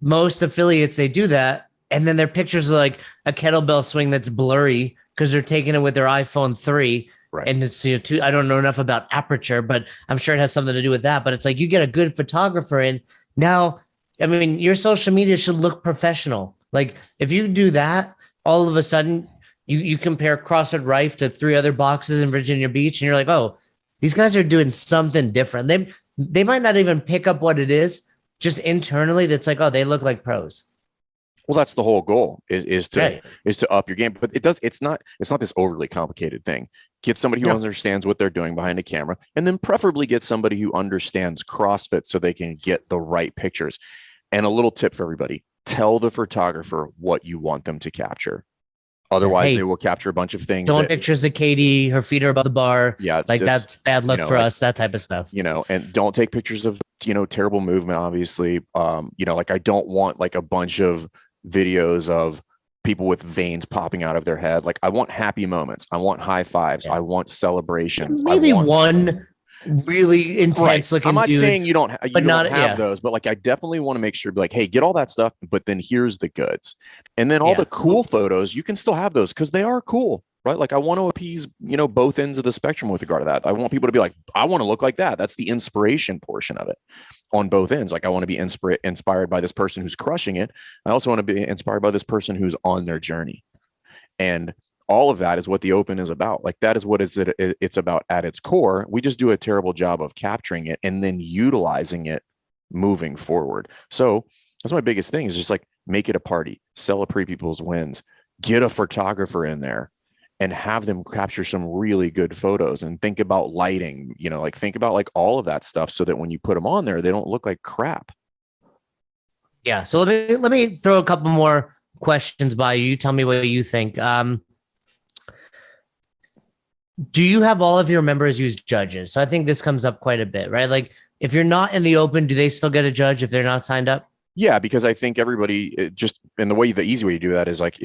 most affiliates, they do that. And then their pictures are like a kettlebell swing that's blurry because they're taking it with their iPhone 3. Right. And it's I don't know enough about aperture, but I'm sure it has something to do with that. But it's like, you get a good photographer in. Now, I mean, your social media should look professional. Like, if you do that, all of a sudden you compare CrossFit Rife to 3 other boxes in Virginia Beach, and you're like, oh, these guys are doing something different. They might not even pick up what it is, just internally. That's like, oh, they look like pros. Well, that's the whole goal is to up your game, but it's not this overly complicated thing. Get somebody who understands what they're doing behind a camera, and then preferably get somebody who understands CrossFit so they can get the right pictures. And a little tip for everybody: tell the photographer what you want them to capture. Otherwise, they will capture a bunch of things. Don't pictures of Katie, her feet are above the bar. Yeah, like that's bad luck for us. That type of stuff. And don't take pictures of terrible movement. Obviously, like, I don't want like a bunch of videos of people with veins popping out of their head. Like, I want happy moments. I want high fives. I want celebrations. Maybe one really intense looking. I'm not dude, saying you don't have those, but like, I definitely want to make sure, like, hey, get all that stuff, but then here's the goods. And then all the cool photos, you can still have those because they are cool, right? Like, I want to appease, both ends of the spectrum with regard to that. I want people to be like, I want to look like that. That's the inspiration portion of it on both ends. Like, I want to be inspired by this person who's crushing it. I also want to be inspired by this person who's on their journey. And all of that is what the open is about. Like, that is what it's about at its core. We just do a terrible job of capturing it and then utilizing it moving forward. So that's my biggest thing, is just like, make it a party, celebrate people's wins, get a photographer in there and have them capture some really good photos, and think about lighting, think about like all of that stuff so that when you put them on there, they don't look like crap. Yeah. So let me throw a couple more questions by you. You tell me what you think. Do you have all of your members use judges? So I think this comes up quite a bit, right? Like, if you're not in the open, do they still get a judge if they're not signed up? Yeah, because I think everybody just, and the easy way to do that is like,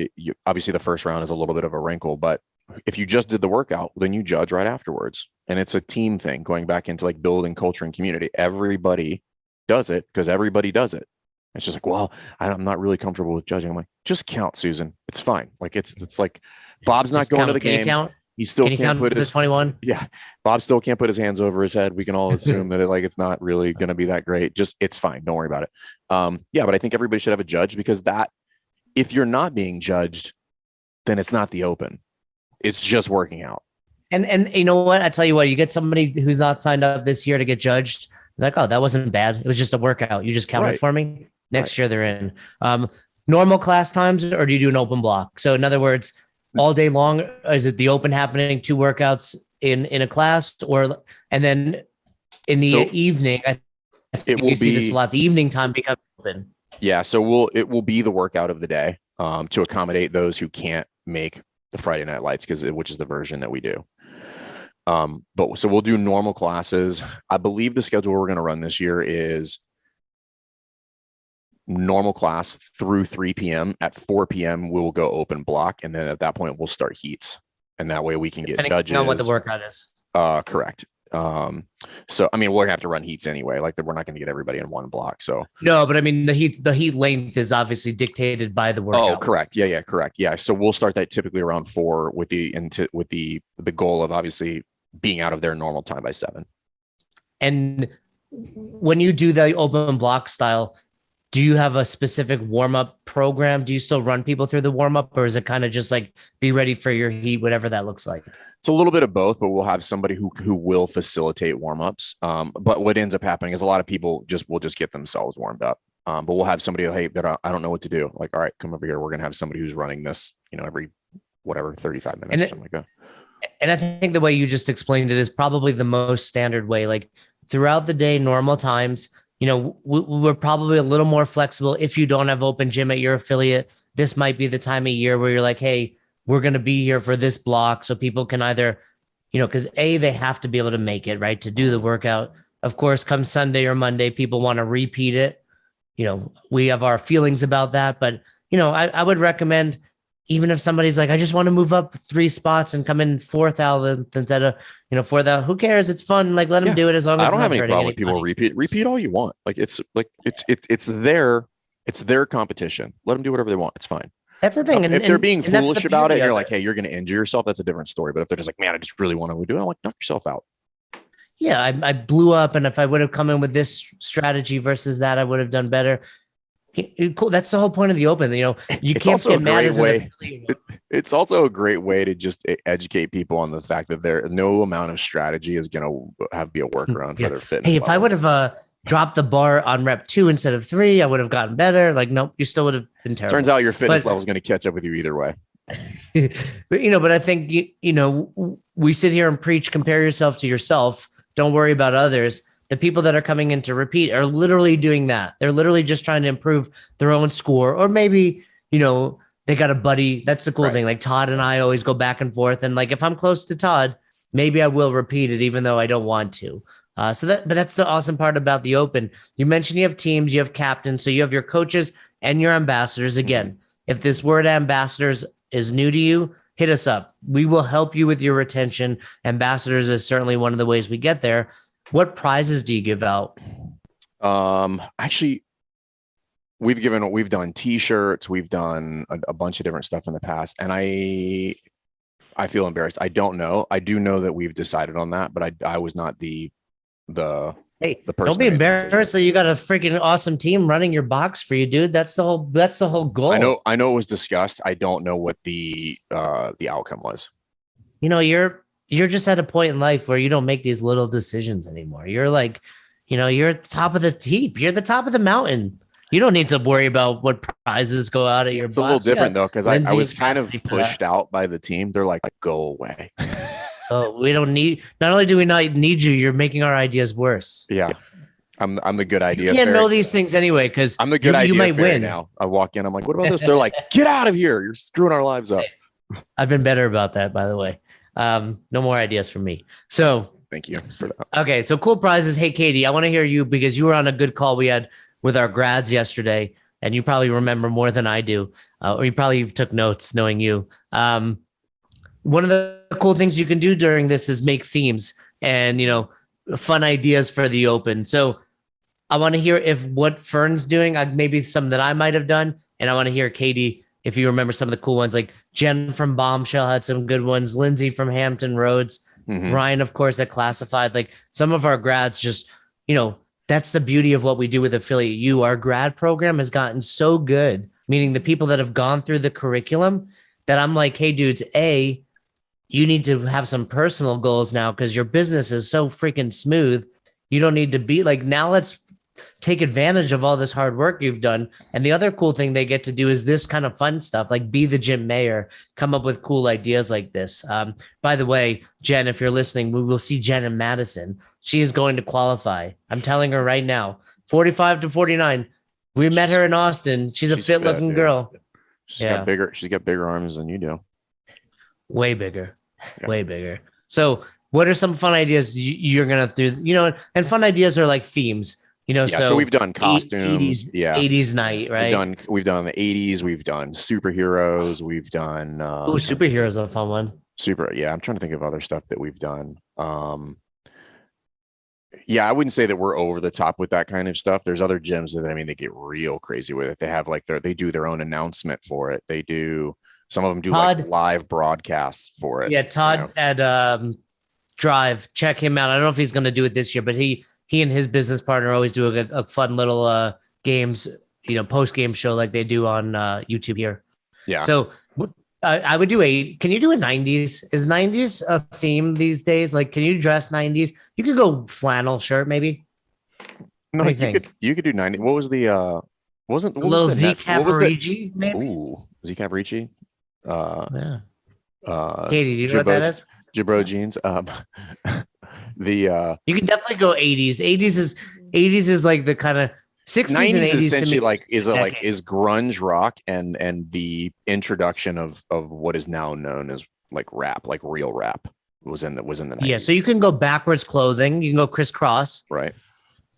obviously the first round is a little bit of a wrinkle, but if you just did the workout, then you judge right afterwards. And it's a team thing, going back into like building culture and community. Everybody does it because everybody does it. It's just like, well, I'm not really comfortable with judging. I'm like, just count, Susan. It's fine. Like, it's like, Bob's not going to the games. He still can't put his 21. Yeah. Bob still can't put his hands over his head. We can all assume that it's not really going to be that great. Just, it's fine. Don't worry about it. But I think everybody should have a judge, because if you're not being judged, then it's not the open. It's just working out. And you know what? I tell you what, you get somebody who's not signed up this year to get judged. Like, oh, that wasn't bad. It was just a workout. You just counted for me. Next year they're in. Normal class times, or do you do an open block? So in other words, all day long, is it the open happening, 2 workouts in a class, and then in the evening, I think you see this a lot. The evening time becomes open. Yeah, so it will be the workout of the day to accommodate those who can't make the Friday Night Lights, which is the version that we do. But so we'll do normal classes. I believe the schedule we're going to run this year is normal class through 3 p.m. At 4 p.m. we will go open block, and then at that point we'll start heats, and that way we can get judges on what the workout is. Correct. So I mean, we'll have to run heats anyway. Like, we're not going to get everybody in one block. So no, but I mean, the heat length is obviously dictated by the workout. Oh, correct. Yeah, correct. Yeah. So we'll start that typically around 4 with the goal of obviously being out of their normal time by 7. And when you do the open block style, do you have a specific warm-up program? Do you still run people through the warm-up, or is it kind of just like be ready for your heat, whatever that looks like? It's a little bit of both, but we'll have somebody who will facilitate warm-ups. But what ends up happening is a lot of people will just get themselves warmed up. But we'll have somebody, hey, that I don't know what to do. Like, all right, come over here. We're going to have somebody who's running this, every 35 minutes or something like that. And I think the way you just explained it is probably the most standard way. Like, throughout the day, normal times, we're probably a little more flexible. If you don't have open gym at your affiliate, this might be the time of year where you're like, hey, we're going to be here for this block. So people can either, because they have to be able to make it, right, to do the workout. Of course, come Sunday or Monday, people want to repeat it. We have our feelings about that. But, I would recommend, even if somebody's like, I just want to move up 3 spots and come in 4,000 instead of, 4,000, who cares? It's fun. Like, let them do it as long as I don't have any problem with people repeat all you want. Like, it's their competition. Let them do whatever they want. It's fine. That's the thing. If they're being foolish about it, you're like, hey, you're going to injure yourself. That's a different story. But if they're just like, man, I just really want to do it, I'm like, knock yourself out. Yeah, I blew up. And if I would have come in with this strategy versus that, I would have done better. Cool. That's the whole point of the open. You can't get mad as an affiliate. It's also a great way to just educate people on the fact that no amount of strategy is going to be a workaround for their fitness. Hey, if I would have dropped the bar on rep 2 instead of 3, I would have gotten better. Like, nope, you still would have been terrible. Turns out your fitness level is going to catch up with you either way. But I think, we sit here and preach, compare yourself to yourself. Don't worry about others. The people that are coming in to repeat are literally doing that. They're literally just trying to improve their own score. Or maybe, they got a buddy. That's the cool thing. Like, Todd and I always go back and forth. And like, if I'm close to Todd, maybe I will repeat it, even though I don't want to. But that's the awesome part about the open. You mentioned you have teams, you have captains. So you have your coaches and your ambassadors. Again, if this word ambassadors is new to you, hit us up. We will help you with your retention. Ambassadors is certainly one of the ways we get there. What prizes do you give out? Actually, we've done t-shirts, we've done a bunch of different stuff in the past, and I feel embarrassed. I don't know. I do know that we've decided on that, but I was not the person. Don't be embarrassed that you got a freaking awesome team running your box for you, dude. That's the whole goal. I know it was discussed. I don't know what the outcome was. You're just at a point in life where you don't make these little decisions anymore. You're like, you're at the top of the heap. You're at the top of the mountain. You don't need to worry about what prizes go out at your box. It's a little different though, because I was kind of pushed out by the team. They're like, go away. Oh, we don't need. Not only do we not need you, you're making our ideas worse. Yeah, I'm the good idea. You can't know these things anyway because I'm the good idea. You might win now. I walk in, I'm like, what about this? They're like, get out of here! You're screwing our lives up. I've been better about that, by the way. No more ideas from me. So thank you for that. Okay, so cool prizes. Hey, Katie, I want to hear you because you were on a good call we had with our grads yesterday, and you probably remember more than I do, or you probably took notes knowing you. One of the cool things you can do during this is make themes and, fun ideas for the open. So I want to hear what Fern's doing, maybe some that I might have done. And I want to hear Katie, if you remember some of the cool ones, like Jen from Bombshell had some good ones. Lindsay from Hampton Roads, Ryan, of course, at Classified. Like some of our grads just, that's the beauty of what we do with Affiliate U. Our grad program has gotten so good, meaning the people that have gone through the curriculum that I'm like, hey, dudes, you need to have some personal goals now because your business is so freaking smooth. You don't need to be like, now let's take advantage of all this hard work you've done. And the other cool thing they get to do is this kind of fun stuff, like be the gym mayor, come up with cool ideas like this. By the way, Jen, if you're listening, we will see Jen in Madison. She is going to qualify. I'm telling her right now, 45 to 49. We met her in Austin. She's a fit looking girl. She's got bigger arms than you do. Way bigger. Way bigger. So what are some fun ideas you're going to do? And fun ideas are like themes, so we've done costumes. 80s night, right? We've done the 80s. We've done superheroes. We've done. Superheroes is a fun one. I'm trying to think of other stuff that we've done. I wouldn't say that we're over the top with that kind of stuff. There's other gyms that, they get real crazy with it. They have they do their own announcement for it. Some of them do like live broadcasts for it. Yeah. Todd at Drive, check him out. I don't know if he's going to do it this year, but he and his business partner always do a fun little games, post-game show like they do on YouTube here. Yeah. So I would do can you do a 90s? Is 90s a theme these days? Like, can you dress 90s? You could go flannel shirt, maybe. No, you could do 90. What was the wasn't what little was Z Cavaricci, maybe? Ooh, Z Cavaricci. Yeah. Katie, do you know what that is? Jabro jeans. You can definitely go 80s. 80s is like the kind of 60s 90s and 80s essentially is grunge rock and the introduction of what is now known as like rap, like real rap was in the 90s. Yeah, so you can go backwards clothing, you can go crisscross. Right.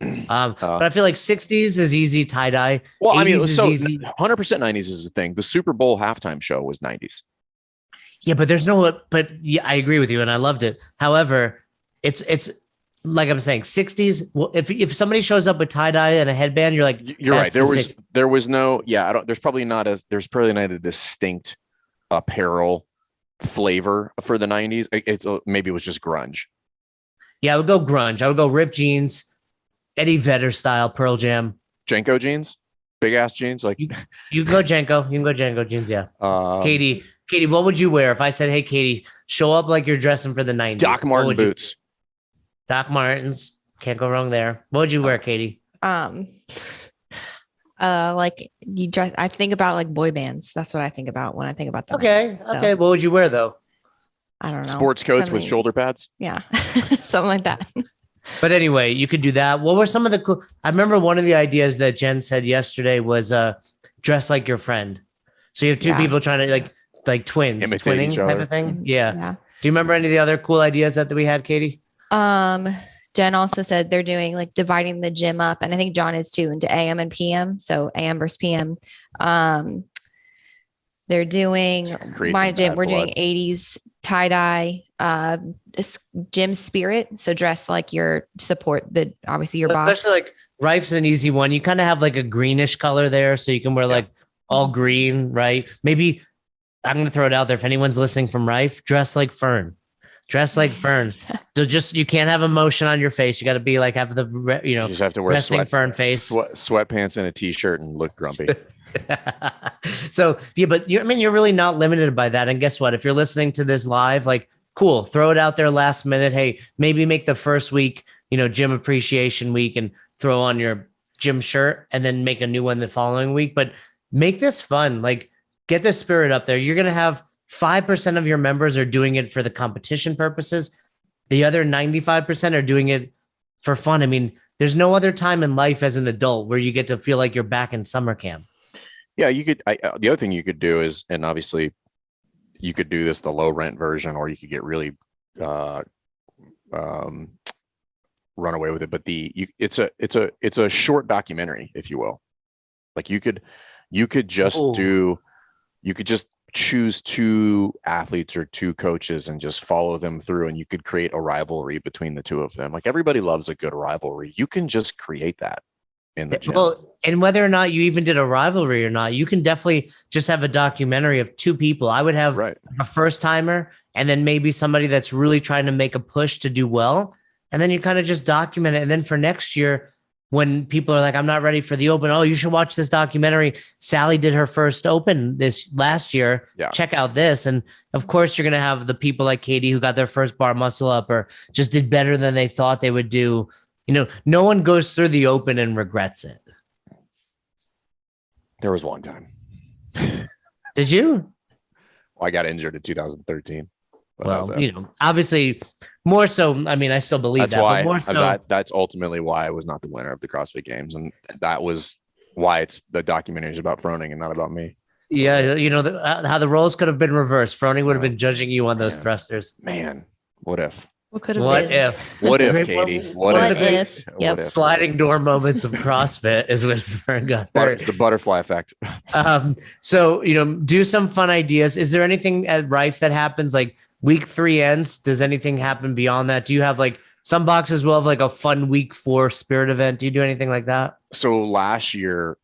But I feel like 60s is easy tie-dye. Well, 100% 90s is the thing. The Super Bowl halftime show was 90s. Yeah, but I agree with you and I loved it. However, it's like I'm saying, 60s. Well, if somebody shows up with tie dye and a headband, you're like, you're right. There's probably not a distinct apparel flavor for the 90s. Maybe it was just grunge. Yeah, I would go grunge. I would go ripped jeans, Eddie Vedder style, Pearl Jam, Jenko jeans, big ass jeans. Like you can go Jenko. You can go Jenko jeans. Yeah. Katie, what would you wear if I said, "Hey, Katie, show up like you're dressing for the 90s"? Doc Marten boots. Doc Martens, can't go wrong there. What would you wear, Katie? Like you dress. I think about like boy bands. That's what I think about when I think about them. Okay. What would you wear though? I don't know. Sports coats with shoulder pads. Yeah, something like that. But anyway, you could do that. What were some of the cool? I remember one of the ideas that Jen said yesterday was dress like your friend. So you have two people trying to like twins, twinning type of thing. Yeah. Do you remember any of the other cool ideas that we had, Katie? Jen also said they're doing like dividing the gym up, and I think John is too, into AM and PM. So AM versus PM. They're doing my gym. We're doing 80s tie dye, gym spirit. So dress like your obviously your boss. Especially like Rife's an easy one. You kind of have like a greenish color there, so you can wear like all green, right? Maybe I'm going to throw it out there. If anyone's listening from Rife, dress like Fern. Dress like Fern. So you can't have emotion on your face. You got to be like, have the, you just have to wear Fern face, sweatpants and a t-shirt and look grumpy. So, yeah, but you're really not limited by that. And guess what? If you're listening to this live, like, cool, throw it out there last minute. Hey, maybe make the first week, gym appreciation week and throw on your gym shirt and then make a new one the following week. But make this fun. Like, get the spirit up there. You're going to have 5% of your members are doing it for the competition purposes. The other 95% are doing it for fun. I mean, there's no other time in life as an adult where you get to feel like you're back in summer camp. Yeah, you could. The other thing you could do is, and obviously you could do this the low rent version, or you could get really run away with it. But it's a short documentary, if you will. Like you could just choose two athletes or two coaches and just follow them through, and you could create a rivalry between the two of them. Like everybody loves a good rivalry. You can just create that in the gym. Well, and whether or not you even did a rivalry or not, you can definitely just have a documentary of two people. I would have a first timer and then maybe somebody that's really trying to make a push to do well. And then you kind of just document it. And then for next year, when people are like, I'm not ready for the open. Oh, you should watch this documentary. Sally did her first open this last year. Yeah. Check out this. And of course, you're going to have the people like Katie who got their first bar muscle up or just did better than they thought they would do no one goes through the open and regrets it. There was one time. Did you? Well, I got injured in 2013. Well, obviously more so. I mean, I still believe that's why. But more so, that's ultimately why I was not the winner of the CrossFit Games, and that was why the documentary is about Froning and not about me. Yeah, how the roles could have been reversed. Froning would have been jjudging you on those thrusters. Man, what if? What could have What been? if? What if, Katie? What if? Yep. Sliding door moments of CrossFit is when Fern got hurt. It's the butterfly effect. So, do some fun ideas. Is there anything at Rife that happens like week 3 ends? Does anything happen beyond that? Do you have like some boxes will have like a fun week 4 spirit event? Do you do anything like that? So last year,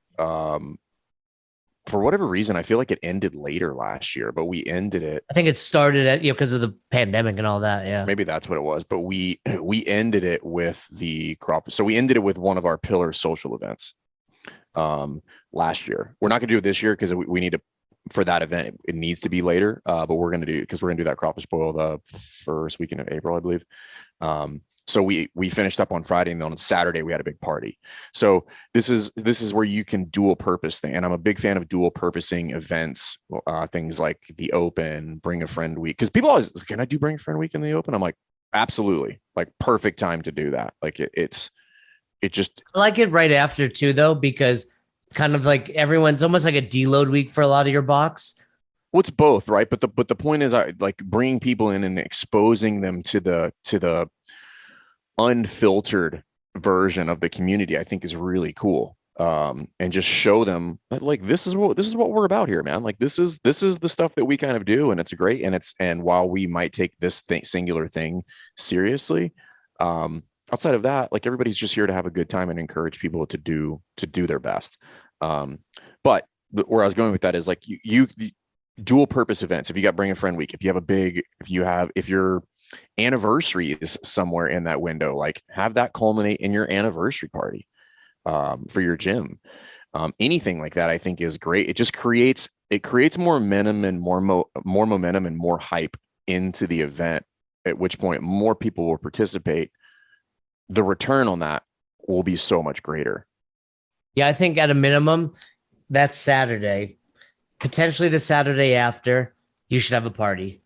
for whatever reason, I feel like it ended later last year, but we ended it. I think it started at because of the pandemic and all that. Yeah, maybe that's what it was. But we ended it with the crop. So we ended it with one of our pillar social events last year. We're not going to do it this year because we need to for that event. It needs to be later, but we're going to do because we're going to do that crawfish boil the first weekend of April, I believe. So we finished up on Friday, and then on Saturday we had a big party. So this is where you can dual purpose thing. And I'm a big fan of dual purposing events, things like the open, bring a friend week. Cause people always, can I do bring a friend week in the open? I'm like, absolutely, like perfect time to do that. Like it just I like it right after too, though, because kind of like everyone's almost like a deload week for a lot of your box. Well, it's both, right? But the point is, I like bringing people in and exposing them to the unfiltered version of the community. I think is really cool, and just show them that like this is what we're about here, man. Like this is the stuff that we kind of do, and it's great. And while we might take this singular thing seriously, outside of that, like everybody's just here to have a good time and encourage people to do their best. But where I was going with that is like you dual purpose events. If you got bring a friend week, if your anniversary is somewhere in that window, like have that culminate in your anniversary party for your gym. Anything like that I think is great. It just creates more momentum and more momentum and more hype into the event, at which point more people will participate. The return on that will be so much greater. Yeah, I think at a minimum, that Saturday, potentially the Saturday after, you should have a party.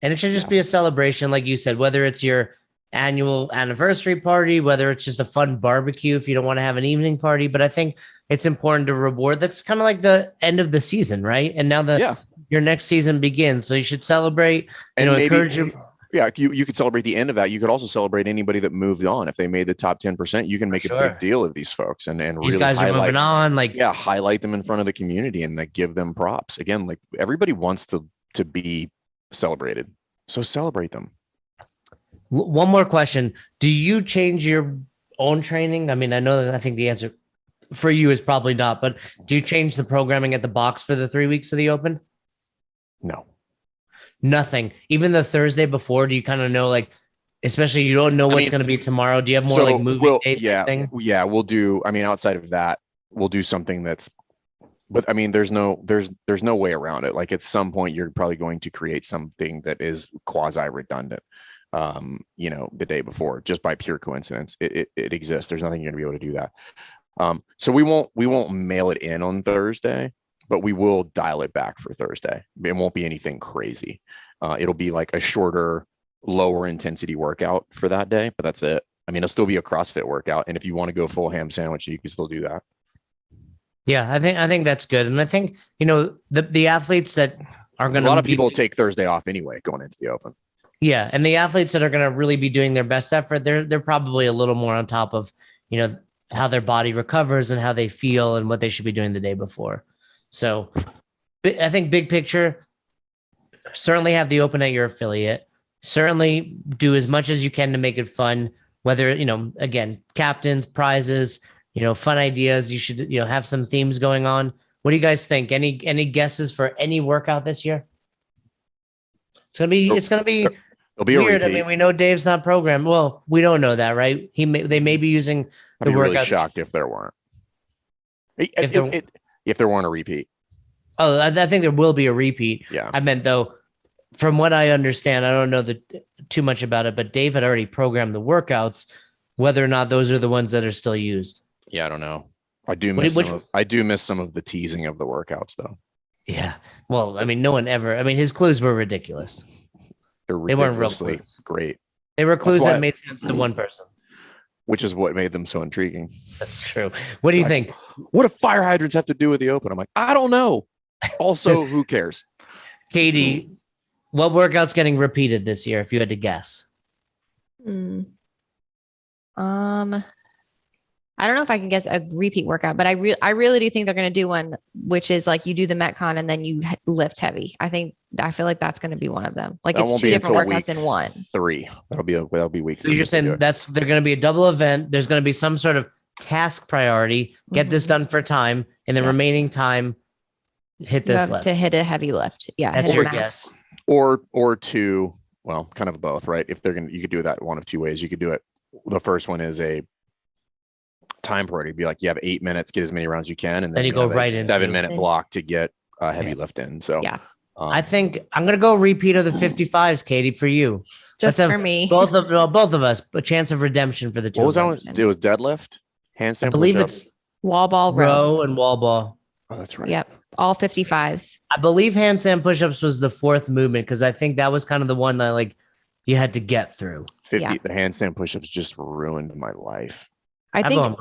And it should just be a celebration, like you said, whether it's your annual anniversary party, whether it's just a fun barbecue if you don't want to have an evening party. But I think it's important to reward. That's kind of like the end of the season, right? And now your next season begins. So you should celebrate and encourage you. Yeah, you could celebrate the end of that. You could also celebrate anybody that moved on. If they made the top 10%, you can make a big deal of these folks and these really guys are moving on. Like highlight them in front of the community and like give them props. Again, like everybody wants to be celebrated, so celebrate them. One more question: do you change your own training? I mean, I think the answer for you is probably not. But do you change the programming at the box for the 3 weeks of the open? No. Nothing. Even the Thursday before, do you kind of know, like, especially you don't know what's going to be tomorrow? Do you have more like movie dates? Yeah, we'll do. I mean, outside of that, we'll do something that's. But I mean, there's no way around it. Like at some point, you're probably going to create something that is quasi redundant. The day before, just by pure coincidence, it exists. There's nothing you're gonna be able to do that. So we won't mail it in on Thursday. But we will dial it back for Thursday. It won't be anything crazy. It'll be like a shorter, lower intensity workout for that day, but that's it. I mean, it'll still be a CrossFit workout. And if you want to go full ham sandwich, you can still do that. Yeah, I think that's good. And I think, the athletes that are going to, a lot of people take Thursday off anyway, going into the open. Yeah. And the athletes that are going to really be doing their best effort, they're probably a little more on top of, how their body recovers and how they feel and what they should be doing the day before. So I think big picture, certainly have the open at your affiliate, certainly do as much as you can to make it fun, whether, again, captains, prizes, fun ideas. You should, have some themes going on. What do you guys think? Any guesses for any workout this year? It's going to be It'll be weird. I mean, we know Dave's not programmed. Well, we don't know that, right? They may be using the workouts. I'd be really shocked if there weren't. If there weren't a repeat. Oh, I think there will be a repeat. Yeah. I meant, though, from what I understand, I don't know too much about it, but Dave had already programmed the workouts. whether or not those are the ones that are still used. Yeah, I don't know. I do miss some of the teasing of the workouts though. Yeah. Well, I mean, no one ever. I mean, his clues were ridiculous. They weren't real clues. Great. They were clues that made sense to one person. Which is what made them so intriguing. That's true. What do you think? What do fire hydrants have to do with the Open? I'm like, I don't know. Also, who cares? Katie, what workout's getting repeated this year if you had to guess? I don't know if I can guess a repeat workout, but I really do think they're going to do one, which is like you do the Metcon and then you lift heavy. I feel like that's going to be one of them. Like it's two different workouts in one. 3. That'll be week 3. So you're saying they're going to be a double event. There's going to be some sort of task priority. Get this done for time, and the remaining time, hit this lift. To hit a heavy lift. Yeah, that's your guess. Or 2. Well, kind of both, right? If you could do that one of 2 ways. You could do it. The first one is a time priority. Be like, you have 8 minutes, get as many rounds as you can, and then you go right in 7-minute block to get a heavy lift in. So yeah, I think I'm gonna go repeat of the 55s, Katie, for you. Just for me. Both of us, a chance of redemption for the two. What was that? It was deadlift, handstand. I believe it's wall ball, row, and wall ball. Oh, that's right. Yep, all 55s. I believe handstand push-ups was the 4th movement because I think that was kind of the one that like you had to get through. 50. Yeah. The handstand push-ups just ruined my life. I'm going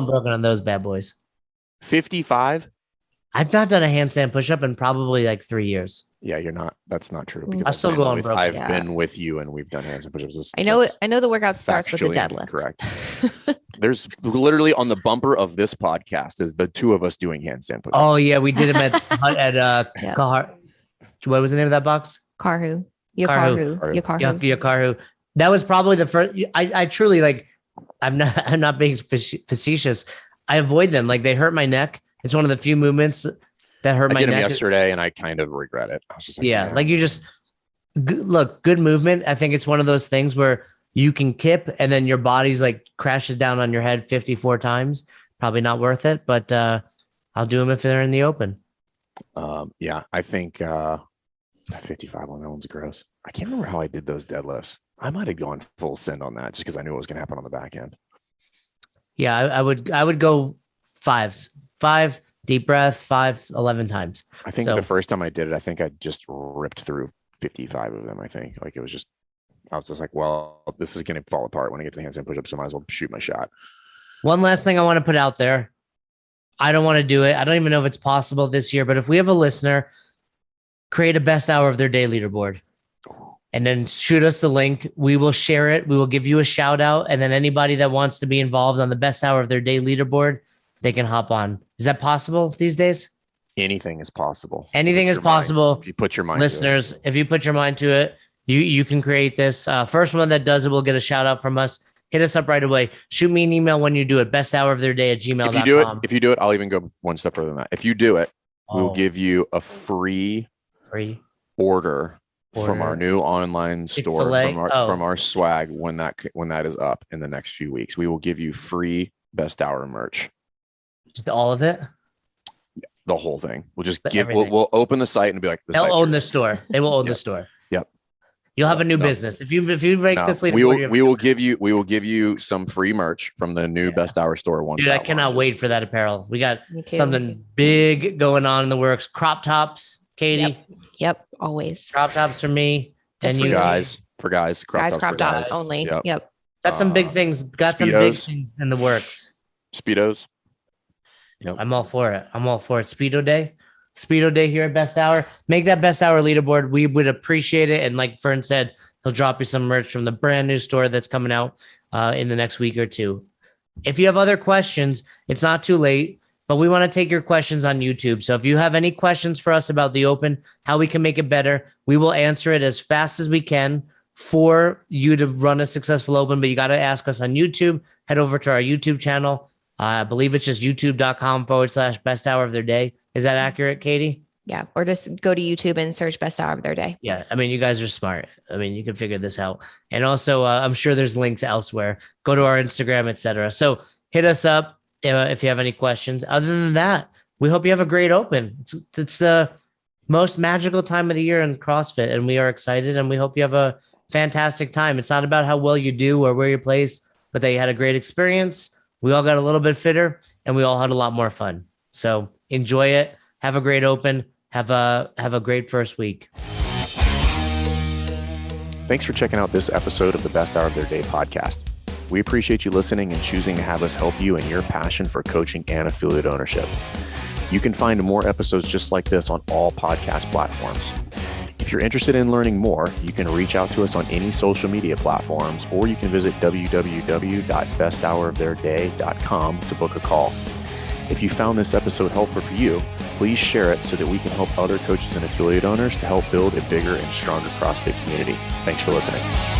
broken on those bad boys. 55. I've not done a handstand push-up in probably like 3 years. Yeah, you're not. That's not true. Because I still go on broken. I've been with you, and we've done handstand push-ups. I know the workout starts with the deadlift. Correct. There's literally on the bumper of this podcast is the 2 of us doing handstand push-ups. Oh yeah, we did them at what was the name of that box? Karhu. Yakarhu. That was probably the first. I truly like. I'm not being facetious. I avoid them. Like they hurt my neck. It's one of the few movements that hurt my neck. I did them yesterday, and I kind of regret it. I was just like, yeah, like you just look good movement. I think it's one of those things where you can kip, and then your body's like crashes down on your head 54 times. Probably not worth it, but I'll do them if they're in the Open. Yeah, I think 55 on that one's gross. I can't remember how I did those deadlifts. I might have gone full send on that just because I knew what was going to happen on the back end. Yeah, I would go 5s. 5 deep breath, 5 11 times. I think the first time I did it, I think I just ripped through 55 of them. I think like it was just, I was just like, well, this is going to fall apart when I get to the handstand push-ups, so I might as well shoot my shot. One last thing I want to put out there. I don't want to do it. I don't even know if it's possible this year, but if we have a listener, create a best hour of their day leaderboard. And then shoot us the link. We will share it. We will give you a shout out. And then anybody that wants to be involved on the best hour of their day leaderboard, they can hop on. Is that possible these days? Anything is possible. Anything is possible. If you put your mind listeners, if you put your mind to it, you can create this. First one that does it will get a shout out from us. Hit us up right away. Shoot me an email when you do it. besthouroftheirday@gmail.com. If you do it, I'll even go one step further than that. If you do it, we'll give you a free order from our new online store from our swag when that is up in the next few weeks. We will give you free best hour merch. Just all of it? The whole thing. We'll just we'll open the site and be like, they'll own the store. They will own the store. Yep. You'll have a new business. If you make this lead, we will give you some free merch from the new best hour store once. Dude, I cannot wait for that apparel. We got something big going on in the works. Crop tops. Katie. Yep. Always. Crop tops for me. Just for guys. Crop tops only. Yep. Got some big things. Got some big things in the works. Speedos. Yep. I'm all for it. Speedo Day here at Best Hour. Make that Best Hour leaderboard. We would appreciate it. And like Fern said, he'll drop you some merch from the brand new store that's coming out in the next week or two. If you have other questions, it's not too late. But we want to take your questions on YouTube. So if you have any questions for us about the Open, how we can make it better, we will answer it as fast as we can for you to run a successful Open. But you got to ask us on YouTube. Head over to our YouTube channel. I believe it's just youtube.com/best hour of their day. Is that accurate, Katie? Yeah. Or just go to YouTube and search best hour of their day. Yeah. I mean, you guys are smart. I mean, you can figure this out. And also, I'm sure there's links elsewhere. Go to our Instagram, etc. So hit us up. If you have any questions. Other than that, we hope you have a great Open. It's the most magical time of the year in CrossFit, and we are excited, and we hope you have a fantastic time. It's not about how well you do or where you place. but they had a great experience. We all got a little bit fitter and we all had a lot more fun. So enjoy it. Have a great open. Have a great first week. Thanks for checking out this episode of the Best Hour of Their Day podcast. We appreciate you listening and choosing to have us help you in your passion for coaching and affiliate ownership. You can find more episodes just like this on all podcast platforms. If you're interested in learning more, you can reach out to us on any social media platforms, or you can visit www.besthouroftheirday.com to book a call. If you found this episode helpful for you, please share it so that we can help other coaches and affiliate owners to help build a bigger and stronger CrossFit community. Thanks for listening.